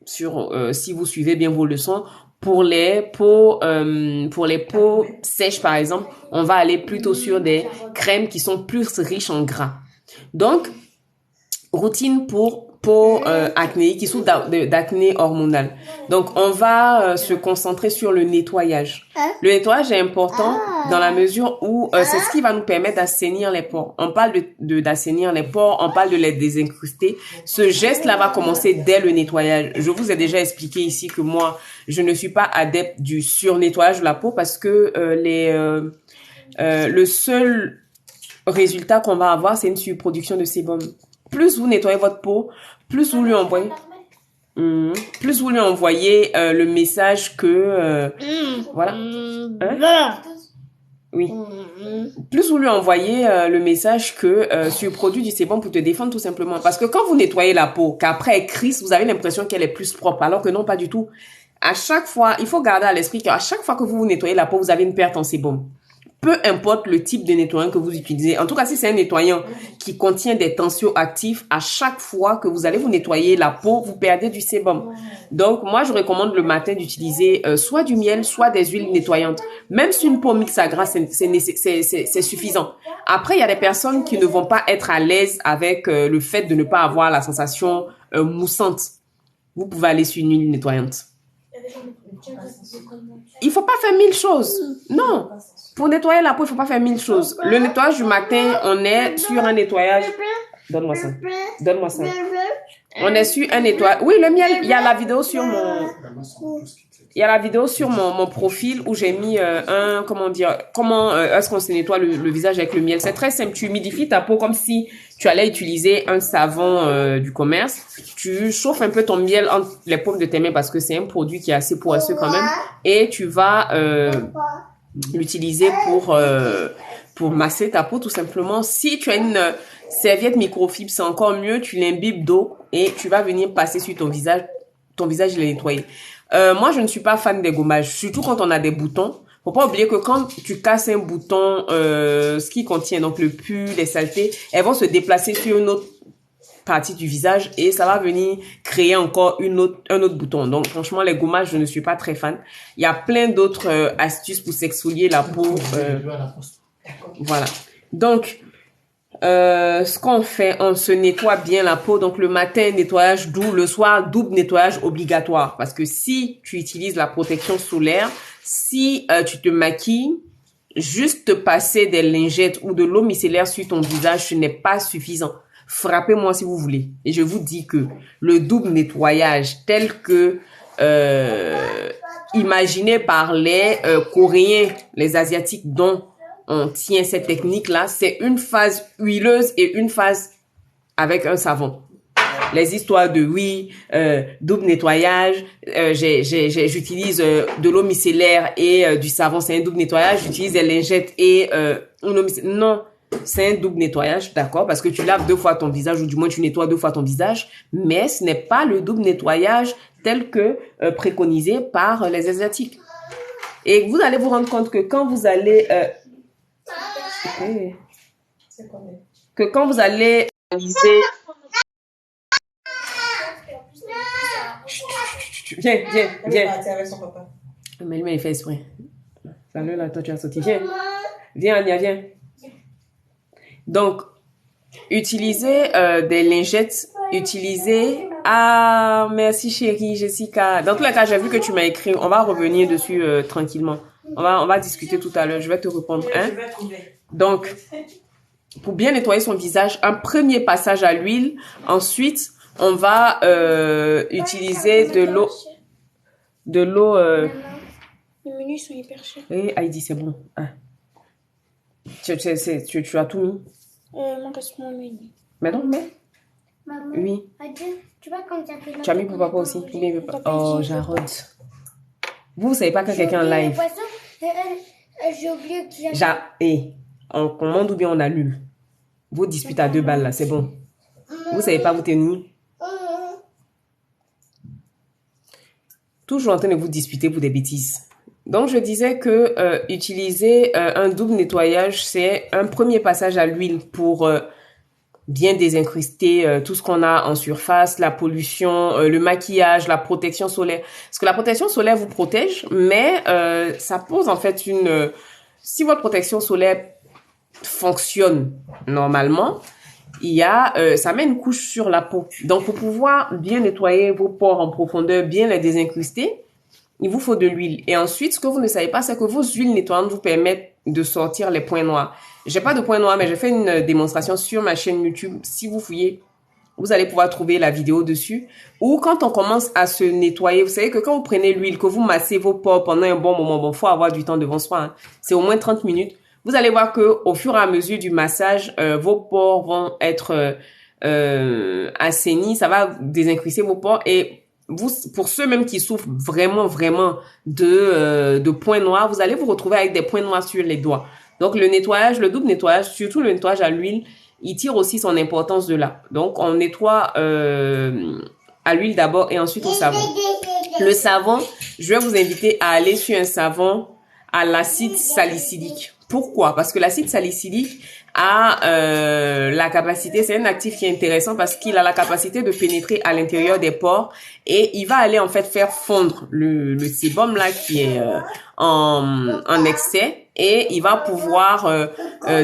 [SPEAKER 1] Si vous suivez bien vos leçons, pour les peaux sèches par exemple, on va aller plutôt sur des crèmes qui sont plus riches en gras. Donc, routine pour peau acnéique qui souffre d'acné hormonal. Donc, on va se concentrer sur le nettoyage. Le nettoyage est important dans la mesure où c'est ce qui va nous permettre d'assainir les pores. On parle d'assainir les pores, on parle de les désincruster. Ce geste-là va commencer dès le nettoyage. Je vous ai déjà expliqué ici que moi, je ne suis pas adepte du surnettoyage de la peau parce que le seul résultat qu'on va avoir, c'est une surproduction de sébum. Plus vous nettoyez votre peau, plus vous lui envoyez le message que voilà. Hein? Oui. Plus vous lui envoyez le message que surproduit du sébum pour te défendre tout simplement. Parce que quand vous nettoyez la peau, qu'après elle crisse, vous avez l'impression qu'elle est plus propre, alors que non, pas du tout. À chaque fois, il faut garder à l'esprit qu'à chaque fois que vous nettoyez la peau, vous avez une perte en sébum. Peu importe le type de nettoyant que vous utilisez. En tout cas, si c'est un nettoyant qui contient des tensioactifs, à chaque fois que vous allez vous nettoyer la peau, vous perdez du sébum. Donc, moi, je recommande le matin d'utiliser soit du miel, soit des huiles nettoyantes. Même si une peau mixte à gras, c'est suffisant. Après, il y a des personnes qui ne vont pas être à l'aise avec le fait de ne pas avoir la sensation moussante. Vous pouvez aller sur une huile nettoyante. Il faut pas faire 1000 choses. Non. Pour nettoyer la peau, il faut pas faire 1000 choses. Le nettoyage du matin, on est sur un nettoyage. Donne-moi ça. Donne-moi ça. On est sur un nettoyage. Oui, le miel, il y a la vidéo sur mon profil où j'ai mis comment est-ce qu'on se nettoie le visage avec le miel. C'est très simple. Tu humidifies ta peau comme si tu allais utiliser un savon du commerce. Tu chauffes un peu ton miel entre les paumes de tes mains parce que c'est un produit qui est assez poisseux quand même. Et tu vas l'utiliser pour masser ta peau tout simplement. Si tu as une serviette microfibre, c'est encore mieux. Tu l'imbibes d'eau et tu vas venir passer sur ton visage. Ton visage, il est nettoyé. Moi, je ne suis pas fan des gommages, surtout quand on a des boutons. Faut pas oublier que quand tu casses un bouton, ce qui contient donc le pus, les saletés, elles vont se déplacer sur une autre partie du visage et ça va venir créer encore un autre bouton. Donc franchement, les gommages, je ne suis pas très fan. Il y a plein d'autres astuces pour s'exfolier la peau. Voilà. Donc ce qu'on fait, on se nettoie bien la peau. Donc le matin, nettoyage doux, le soir, double nettoyage obligatoire. Parce que si tu utilises la protection solaire, si tu te maquilles, juste passer des lingettes ou de l'eau micellaire sur ton visage, ce n'est pas suffisant. frappez-moi si vous voulez. Et je vous dis que le double nettoyage tel que imaginé par les Coréens, les Asiatiques dont on tient cette technique-là, c'est une phase huileuse et une phase avec un savon. Les histoires de double nettoyage, j'utilise de l'eau micellaire et du savon, c'est un double nettoyage, j'utilise des lingettes et une eau micellaire. Non, c'est un double nettoyage, d'accord, parce que tu laves 2 fois ton visage ou du moins tu nettoies 2 fois ton visage, mais ce n'est pas le double nettoyage tel que préconisé par les Asiatiques. Et vous allez vous rendre compte que quand vous allez utiliser viens.
[SPEAKER 3] Avec son papa.
[SPEAKER 1] Mais lui, il fait exprès. Salut, là, toi, tu as sauté. Viens, Ania, viens. Donc, utilisez des lingettes. Utilisez... Ah, merci, chérie, Jessica. Dans tous les cas, j'ai vu que tu m'as écrit. On va revenir dessus tranquillement. On va discuter tout à l'heure. Je vais te répondre. Hein? Donc, pour bien nettoyer son visage, un premier passage à l'huile. Ensuite, on va utiliser de l'eau.
[SPEAKER 2] Les menus sont hyper chers.
[SPEAKER 1] Heidi, c'est bon. Ah. Tu as tout mis?
[SPEAKER 2] Moi, reste mon menu.
[SPEAKER 1] Mais non, mais.
[SPEAKER 2] Maman,
[SPEAKER 1] Oui.
[SPEAKER 2] adieu. Tu vois comme ça fait
[SPEAKER 1] Tu as mis pour papa aussi? Oh, Jarod. Vous savez pas quand quelqu'un en live.
[SPEAKER 2] J'ai oublié qu'il y a...
[SPEAKER 1] On commande ou bien on annule. Vous disputez à 2 balles là, c'est bon. Vous savez pas vous tenir. Toujours en train de vous disputer pour des bêtises. Donc, je disais que utiliser un double nettoyage, c'est un premier passage à l'huile pour bien désincruster tout ce qu'on a en surface, la pollution, le maquillage, la protection solaire. Parce que la protection solaire vous protège, mais ça pose en fait si votre protection solaire fonctionne normalement, ça met une couche sur la peau. Donc, pour pouvoir bien nettoyer vos pores en profondeur, bien les désincruster, il vous faut de l'huile. Et ensuite, ce que vous ne savez pas, c'est que vos huiles nettoyantes vous permettent de sortir les points noirs. J'ai pas de points noirs, mais j'ai fait une démonstration sur ma chaîne YouTube. Si vous fouillez, vous allez pouvoir trouver la vidéo dessus. Ou quand on commence à se nettoyer, vous savez que quand vous prenez l'huile, que vous massez vos pores pendant un bon moment, bon, faut avoir du temps devant soi, hein, c'est au moins 30 minutes. Vous allez voir que au fur et à mesure du massage, vos pores vont être assainis, ça va désincruster vos pores et vous, pour ceux même qui souffrent vraiment de points noirs, vous allez vous retrouver avec des points noirs sur les doigts. Donc le nettoyage, le double nettoyage, surtout le nettoyage à l'huile, il tire aussi son importance de là. Donc on nettoie à l'huile d'abord et ensuite au savon. Le savon, je vais vous inviter à aller sur un savon à l'acide salicylique. Pourquoi? Parce que l'acide salicylique a la capacité, c'est un actif qui est intéressant parce qu'il a la capacité de pénétrer à l'intérieur des pores et il va aller en fait faire fondre le sébum là qui est en excès et il va pouvoir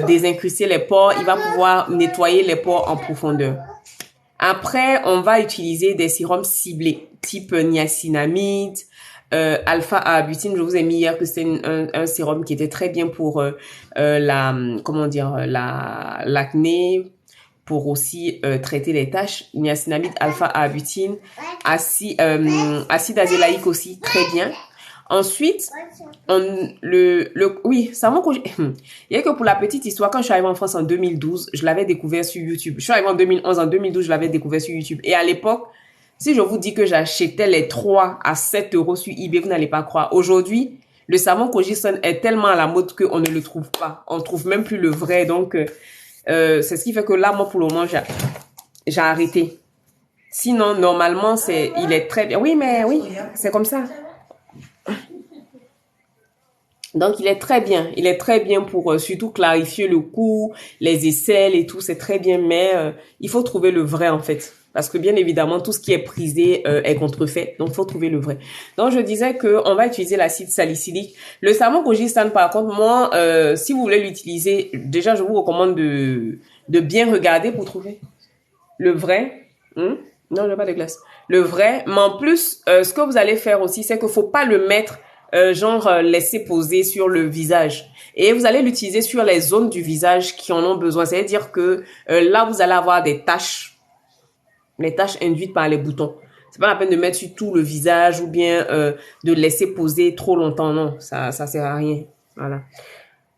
[SPEAKER 1] désincruster les pores, il va pouvoir nettoyer les pores en profondeur. Après, on va utiliser des sérums ciblés type niacinamide, alpha-abutine. Je vous ai mis hier que c'est un sérum qui était très bien pour l'acné, pour aussi traiter les taches. Niacinamide, alpha-abutine, acide azélaïque aussi très bien. Ensuite, savon que il y a que pour la petite histoire, quand je suis arrivée en France en 2012, je l'avais découvert sur YouTube. Je suis arrivée en 2011, en 2012, je l'avais découvert sur YouTube. Et à l'époque, si je vous dis que j'achetais les 3 à 7 € sur eBay, vous n'allez pas croire. Aujourd'hui, le savon Kojison est tellement à la mode qu'on ne le trouve pas. On ne trouve même plus le vrai. Donc, c'est ce qui fait que là, moi, pour le moment, j'ai arrêté. Sinon, normalement, il est très bien. Oui, mais oui, c'est comme ça. Donc, il est très bien. Il est très bien pour surtout clarifier le cou, les aisselles et tout. C'est très bien, mais il faut trouver le vrai, en fait. Parce que bien évidemment, tout ce qui est prisé est contrefait. Donc, il faut trouver le vrai. Donc, je disais que on va utiliser l'acide salicylique. Le savon Kojison, par contre, moi, si vous voulez l'utiliser, déjà, je vous recommande de bien regarder pour trouver le vrai. Non, je n'ai pas de glace. Le vrai. Mais en plus, ce que vous allez faire aussi, c'est qu'il faut pas le mettre laisser poser sur le visage. Et vous allez l'utiliser sur les zones du visage qui en ont besoin. C'est-à-dire que là, vous allez avoir des taches, les taches induites par les boutons. C'est pas la peine de mettre sur tout le visage ou bien de laisser poser trop longtemps. Non, ça sert à rien. Voilà.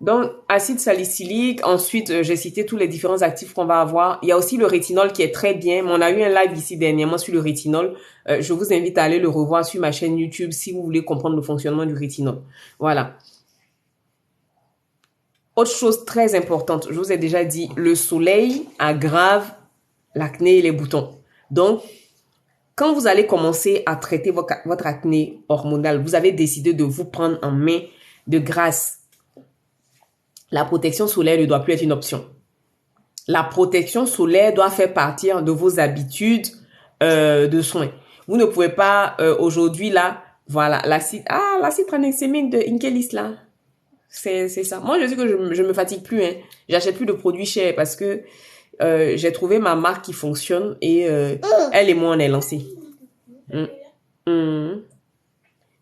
[SPEAKER 1] Donc, acide salicylique. Ensuite, j'ai cité tous les différents actifs qu'on va avoir. Il y a aussi le rétinol qui est très bien. Mais on a eu un live ici dernièrement sur le rétinol. Je vous invite à aller le revoir sur ma chaîne YouTube si vous voulez comprendre le fonctionnement du rétinol. Voilà. Autre chose très importante, je vous ai déjà dit, le soleil aggrave l'acné et les boutons. Donc, quand vous allez commencer à traiter votre acné hormonal, vous avez décidé de vous prendre en main de grâce. La protection solaire ne doit plus être une option. La protection solaire doit faire partie de vos habitudes de soins. Vous ne pouvez pas aujourd'hui là, voilà, l'acide tranexamique de Inkelis là. C'est ça. Moi, je dis que je me fatigue plus. Hein. J'achète plus de produits chers parce que j'ai trouvé ma marque qui fonctionne et elle et moi, on est lancés.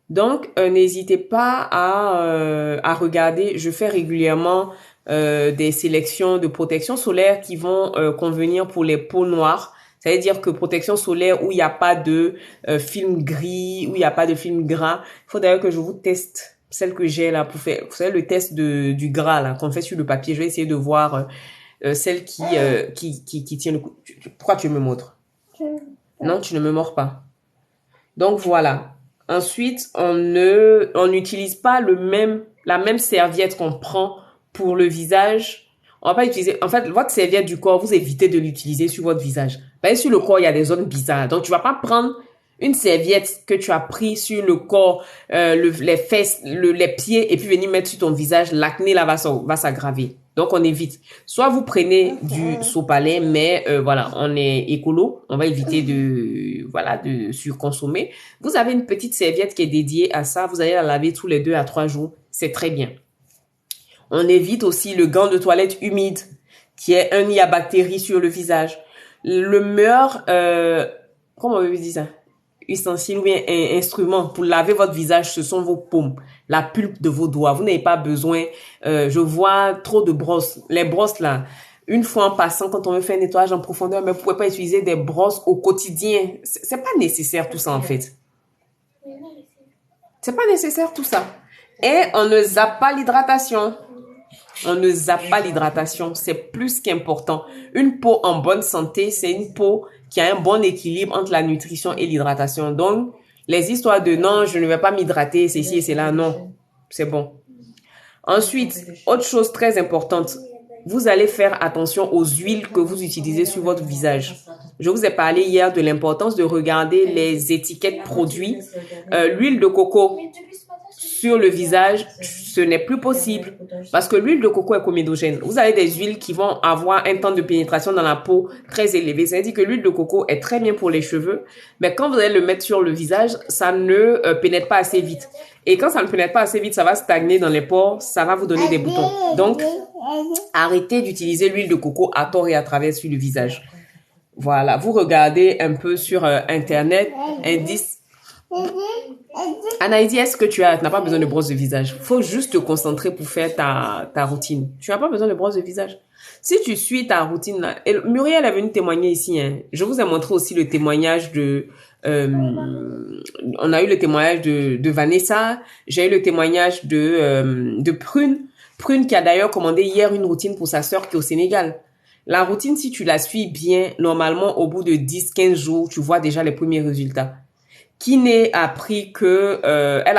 [SPEAKER 1] Donc, n'hésitez pas à regarder. Je fais régulièrement des sélections de protection solaire qui vont convenir pour les peaux noires. C'est-à-dire que protection solaire où il n'y a pas de film gris, où il n'y a pas de film gras. Il faut d'ailleurs que je vous teste celle que j'ai là pour faire, vous savez, le test du gras là qu'on fait sur le papier. Je vais essayer de voir celle qui tient le coup. Pourquoi tu me montres? Non, tu ne me mords pas. Donc voilà. Ensuite, on n'utilise pas la même serviette qu'on prend pour le visage. On va pas utiliser, en fait, votre serviette du corps, vous évitez de l'utiliser sur votre visage. Parce que sur le corps, il y a des zones bizarres. Donc, tu vas pas prendre une serviette que tu as pris sur le corps, les fesses, les pieds, et puis venir mettre sur ton visage. L'acné, là, va s'aggraver. Donc, on évite. Soit vous prenez du sopalin, mais voilà, on est écolo. On va éviter de surconsommer. Vous avez une petite serviette qui est dédiée à ça. Vous allez la laver tous les 2 à 3 jours. C'est très bien. On évite aussi le gant de toilette humide, qui est un nid à bactéries sur le visage. Le meilleur, comment on veut dire ça? Ustensile ou bien instrument pour laver votre visage, ce sont vos paumes, la pulpe de vos doigts. Vous n'avez pas besoin, je vois trop de brosses. Les brosses là, une fois en passant, quand on veut faire un nettoyage en profondeur, mais vous pouvez pas utiliser des brosses au quotidien. C'est pas nécessaire tout ça en fait. C'est pas nécessaire tout ça. Et on ne zappe pas l'hydratation. On ne zappe pas l'hydratation, c'est plus qu'important. Une peau en bonne santé, c'est une peau qui a un bon équilibre entre la nutrition et l'hydratation. Donc, les histoires de non, je ne vais pas m'hydrater, c'est ici et c'est là, non, c'est bon. Ensuite, autre chose très importante, vous allez faire attention aux huiles que vous utilisez sur votre visage. Je vous ai parlé hier de l'importance de regarder les étiquettes produits. L'huile de coco sur le visage, ce n'est plus possible parce que l'huile de coco est comédogène. Vous avez des huiles qui vont avoir un temps de pénétration dans la peau très élevé. C'est-à-dire que l'huile de coco est très bien pour les cheveux, mais quand vous allez le mettre sur le visage, ça ne pénètre pas assez vite. Et quand ça ne pénètre pas assez vite, ça va stagner dans les pores, ça va vous donner des boutons. Donc, arrêtez d'utiliser l'huile de coco à tort et à travers sur le visage. Voilà, vous regardez un peu sur Internet, indice. Anaïdi, est-ce que tu n'as pas besoin de brosse de visage? Faut juste te concentrer pour faire ta routine. Tu n'as pas besoin de brosse de visage. Si tu suis ta routine là, et Muriel est venue témoigner ici. Hein. Je vous ai montré aussi le témoignage de... on a eu le témoignage de Vanessa. J'ai eu le témoignage de Prune. Prune qui a d'ailleurs commandé hier une routine pour sa sœur qui est au Sénégal. La routine, si tu la suis bien, normalement, au bout de 10-15 jours, tu vois déjà les premiers résultats. Kiné a appris que elle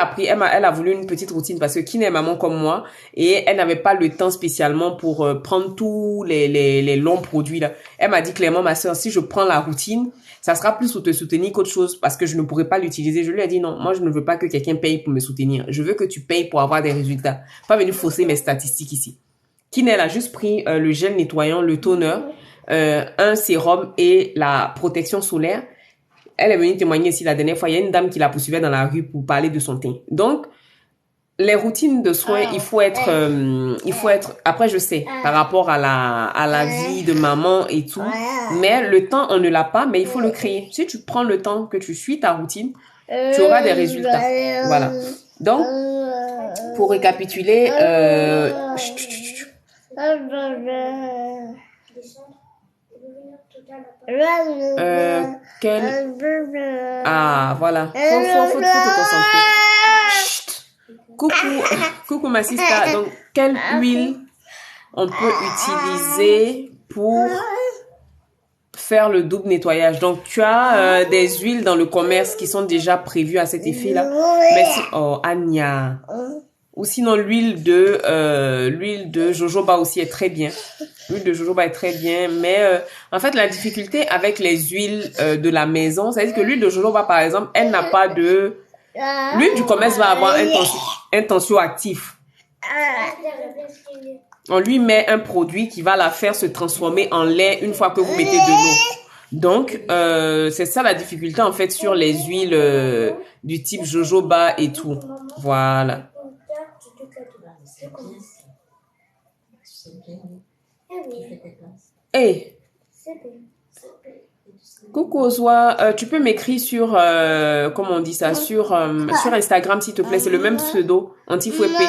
[SPEAKER 1] a voulu une petite routine parce que Kiné est maman comme moi et elle n'avait pas le temps spécialement pour prendre tous les longs produits là. Elle m'a dit clairement, ma soeur, si je prends la routine, ça sera plus pour te soutenir qu'autre chose parce que je ne pourrai pas l'utiliser. Je lui ai dit non, moi je ne veux pas que quelqu'un paye pour me soutenir. Je veux que tu payes pour avoir des résultats. Pas venir fausser mes statistiques ici. Kiné, elle a juste pris le gel nettoyant, le toner, un sérum et la protection solaire. Elle est venue témoigner ici la dernière fois. Il y a une dame qui la poursuivait dans la rue pour parler de son teint. Donc, les routines de soins, il faut être, après je sais, par rapport à la vie de maman et tout. Mais le temps, on ne l'a pas, mais il faut le créer. Si tu prends le temps que tu suis ta routine, tu auras des résultats. Voilà. Donc, pour récapituler, ah, voilà. Faut te concentrer. Chut. Coucou ma sista. Donc, quelle huile on peut utiliser pour faire le double nettoyage? Donc, tu as des huiles dans le commerce qui sont déjà prévues à cet effet-là. Mais si, oh, Anya. Ou sinon, l'huile de jojoba aussi est très bien. L'huile de jojoba est très bien. Mais en fait, la difficulté avec les huiles de la maison, c'est que l'huile de jojoba, par exemple, elle n'a pas de... L'huile du commerce va avoir un tensioactif. On lui met un produit qui va la faire se transformer en lait une fois que vous mettez de l'eau. Donc, c'est ça la difficulté en fait sur les huiles du type jojoba et tout. Voilà. Hey. Coucou Ozwa, tu peux m'écrire sur, comment on dit ça, sur Instagram s'il te plaît, c'est le même pseudo, Antifouépé.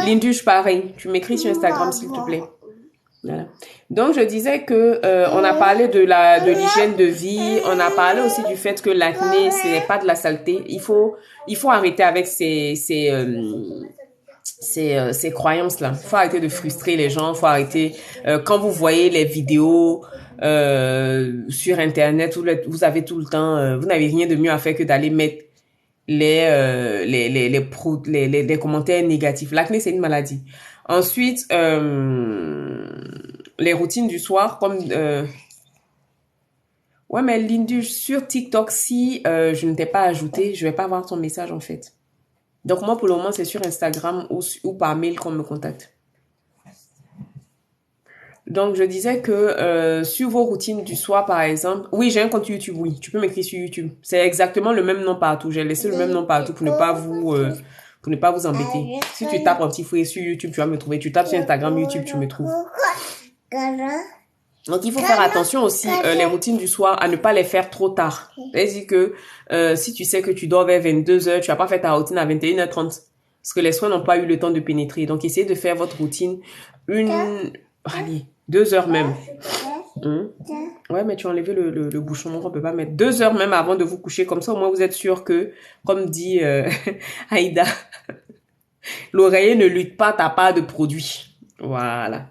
[SPEAKER 1] Linduche pareil, tu m'écris sur Instagram s'il te plaît. Voilà. Donc je disais que on a parlé de l'hygiène de vie, on a parlé aussi du fait que l'acné c'est pas de la saleté. Il faut arrêter avec ces croyances là. Faut arrêter de frustrer les gens, faut arrêter quand vous voyez les vidéos sur internet, vous avez tout le temps, vous n'avez rien de mieux à faire que d'aller mettre les commentaires négatifs. L'acné c'est une maladie. Ensuite, les routines du soir, comme ouais, mais Lindu, sur TikTok, si je ne t'ai pas ajouté, je vais pas voir ton message en fait. Donc moi pour le moment c'est sur Instagram ou par mail qu'on me contacte. Donc je disais que sur vos routines du soir par exemple, oui j'ai un compte YouTube, oui tu peux m'écrire sur YouTube. C'est exactement le même nom partout. J'ai laissé le même nom partout pour ne pas vous embêter. Si tu tapes Antifoué sur YouTube, tu vas me trouver. Tu tapes sur Instagram, YouTube, tu me trouves. Donc, il faut faire attention aussi, les routines du soir, à ne pas les faire trop tard. C'est-à-dire que si tu sais que tu dors vers 22h, tu vas pas faire ta routine à 21h30. Parce que les soins n'ont pas eu le temps de pénétrer. Donc, essayez de faire votre routine 2 heures même. Ouais, mais tu as enlevé le bouchon, donc on peut pas mettre 2 heures même avant de vous coucher. Comme ça, au moins, vous êtes sûr que, comme dit Aïda, l'oreiller ne lutte pas, t'as pas de produit. Voilà.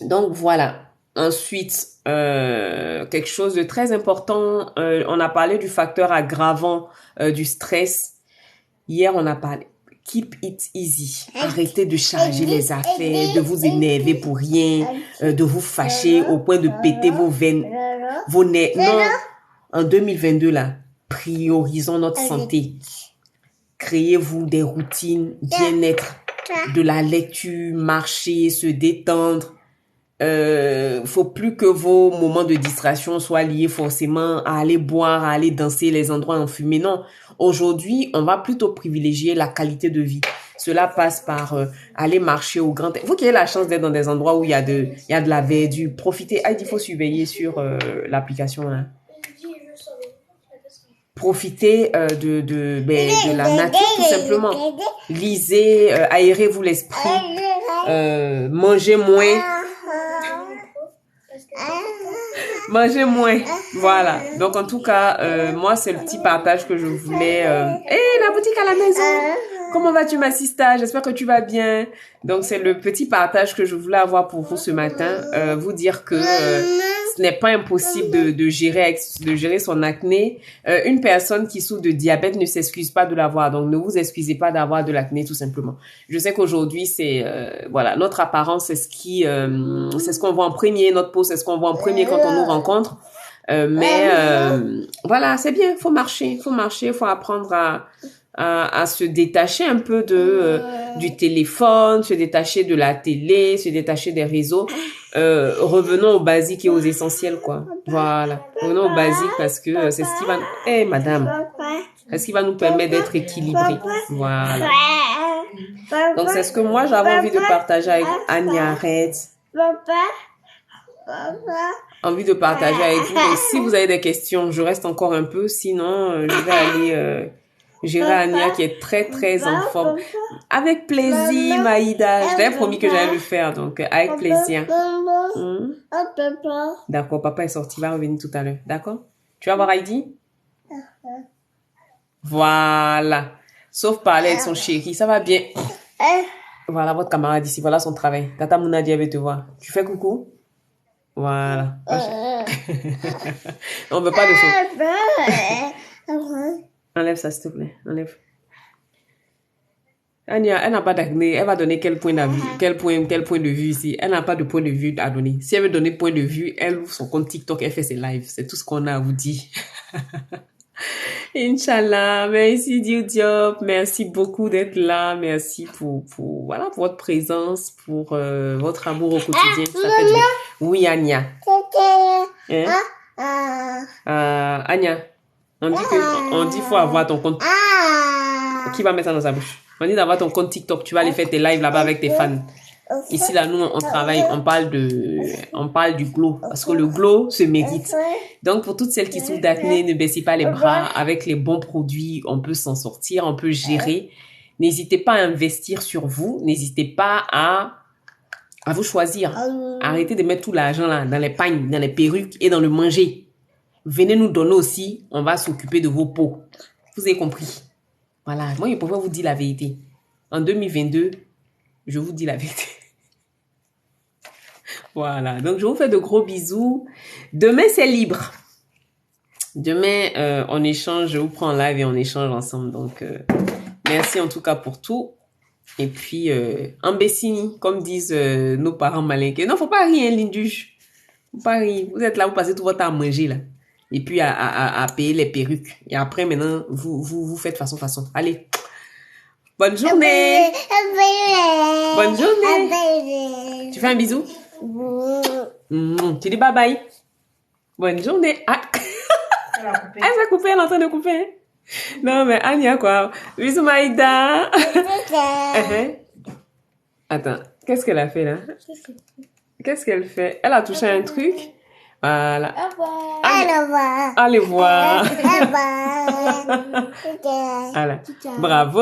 [SPEAKER 1] Donc, voilà. Ensuite, quelque chose de très important, on a parlé du facteur aggravant du stress. Hier, on a parlé. Keep it easy. Arrêtez de charger les affaires, de vous énerver pour rien, de vous fâcher au point de péter vos veines, vos nerfs. Non, en 2022, là, priorisons notre santé. Créez-vous des routines, bien-être, de la lecture, marcher, se détendre. Faut plus que vos moments de distraction soient liés forcément à aller boire, à aller danser, les endroits enfumés. Non, aujourd'hui, on va plutôt privilégier la qualité de vie. Cela passe par aller marcher au grand... Vous qui avez la chance d'être dans des endroits où il y a de la verdure, profitez. Ah, il faut surveiller sur l'application. Hein. Profitez de la nature tout simplement. Lisez, aérez-vous l'esprit, mangez moins. Mangez moins. Voilà. Donc, en tout cas, moi, c'est le petit partage que je voulais. La boutique à la maison. Comment vas-tu, ma sista? J'espère que tu vas bien. Donc, c'est le petit partage que je voulais avoir pour vous ce matin. Vous dire que ce n'est pas impossible de gérer son acné. Une personne qui souffre de diabète ne s'excuse pas de l'avoir. Donc, ne vous excusez pas d'avoir de l'acné, tout simplement. Je sais qu'aujourd'hui, c'est voilà, notre apparence, c'est ce qu'on voit en premier. Notre peau, c'est ce qu'on voit en premier quand on nous rencontre. Voilà, c'est bien. Faut marcher, faut apprendre à se détacher un peu du téléphone, se détacher de la télé, se détacher des réseaux. Revenons aux basiques et aux essentiels, quoi. Voilà. Revenons aux basiques parce que c'est ce qui va... madame. C'est ce qui va nous permettre d'être équilibrés. Voilà. Donc, c'est ce que moi, j'avais envie de partager avec Agnarette. Envie de partager avec vous. Donc, si vous avez des questions, je reste encore un peu. Sinon, Gérer Ania qui est très, très en forme. Avec plaisir, Maïda. Je t'avais promis que j'allais le faire, donc avec plaisir. D'accord, papa est sorti, il va revenir tout à l'heure. D'accord? Tu vas voir Heidi? Voilà. Sauf parler avec son chéri, ça va bien. Voilà votre camarade ici, voilà son travail. Tata Mounadi, elle veut te voir. Tu fais coucou? Voilà. On veut pas de son. Enlève ça, s'il te plaît. Enlève. Ania, elle n'a pas d'acné. Elle va donner quel point de vue ici. Elle n'a pas de point de vue à donner. Si elle veut donner point de vue, elle ouvre son compte TikTok, elle fait ses lives. C'est tout ce qu'on a à vous dire. Inch'Allah. Merci Diop. Merci beaucoup d'être là. Merci pour votre présence, pour votre amour au quotidien. Ça fait du bien. Oui, Ania. Hein? Ania, on dit faut avoir ton compte. Qui va mettre ça dans sa bouche? On dit d'avoir ton compte TikTok. Tu vas aller faire tes lives là-bas avec tes fans. Ici, là, nous, on travaille, on parle du glow. Parce que le glow se mérite. Donc, pour toutes celles qui souffrent d'acné, ne baissez pas les bras. Avec les bons produits, on peut s'en sortir, on peut gérer. N'hésitez pas à investir sur vous. N'hésitez pas à vous choisir. Arrêtez de mettre tout l'argent là, dans les pagnes, dans les perruques et dans le manger. Venez nous donner aussi, on va s'occuper de vos peaux. Vous avez compris? Voilà, moi, je pourrais vous dire la vérité. En 2022, je vous dis la vérité. Voilà, donc je vous fais de gros bisous. Demain, c'est libre. Demain, on échange, je vous prends en live et on échange ensemble. Donc, merci en tout cas pour tout. Et puis, en Bessini, comme disent nos parents malinqués. Non, faut pas rire, hein, Linduche. Faut pas rire. Vous êtes là, vous passez tout votre temps à manger, là. Et puis, à payer les perruques. Et après, maintenant, vous faites façon. Allez. Bonne journée. Bonne journée. Tu fais un bisou? Tu dis bye bye. Bonne journée. Ah. Elle va couper, elle est en train de couper. Non, mais Ania, quoi. Bisous, Maïda. Attends, qu'est-ce qu'elle a fait, là? Qu'est-ce qu'elle fait? Elle a touché un truc. Voilà. Allez voir. Voilà. Bravo.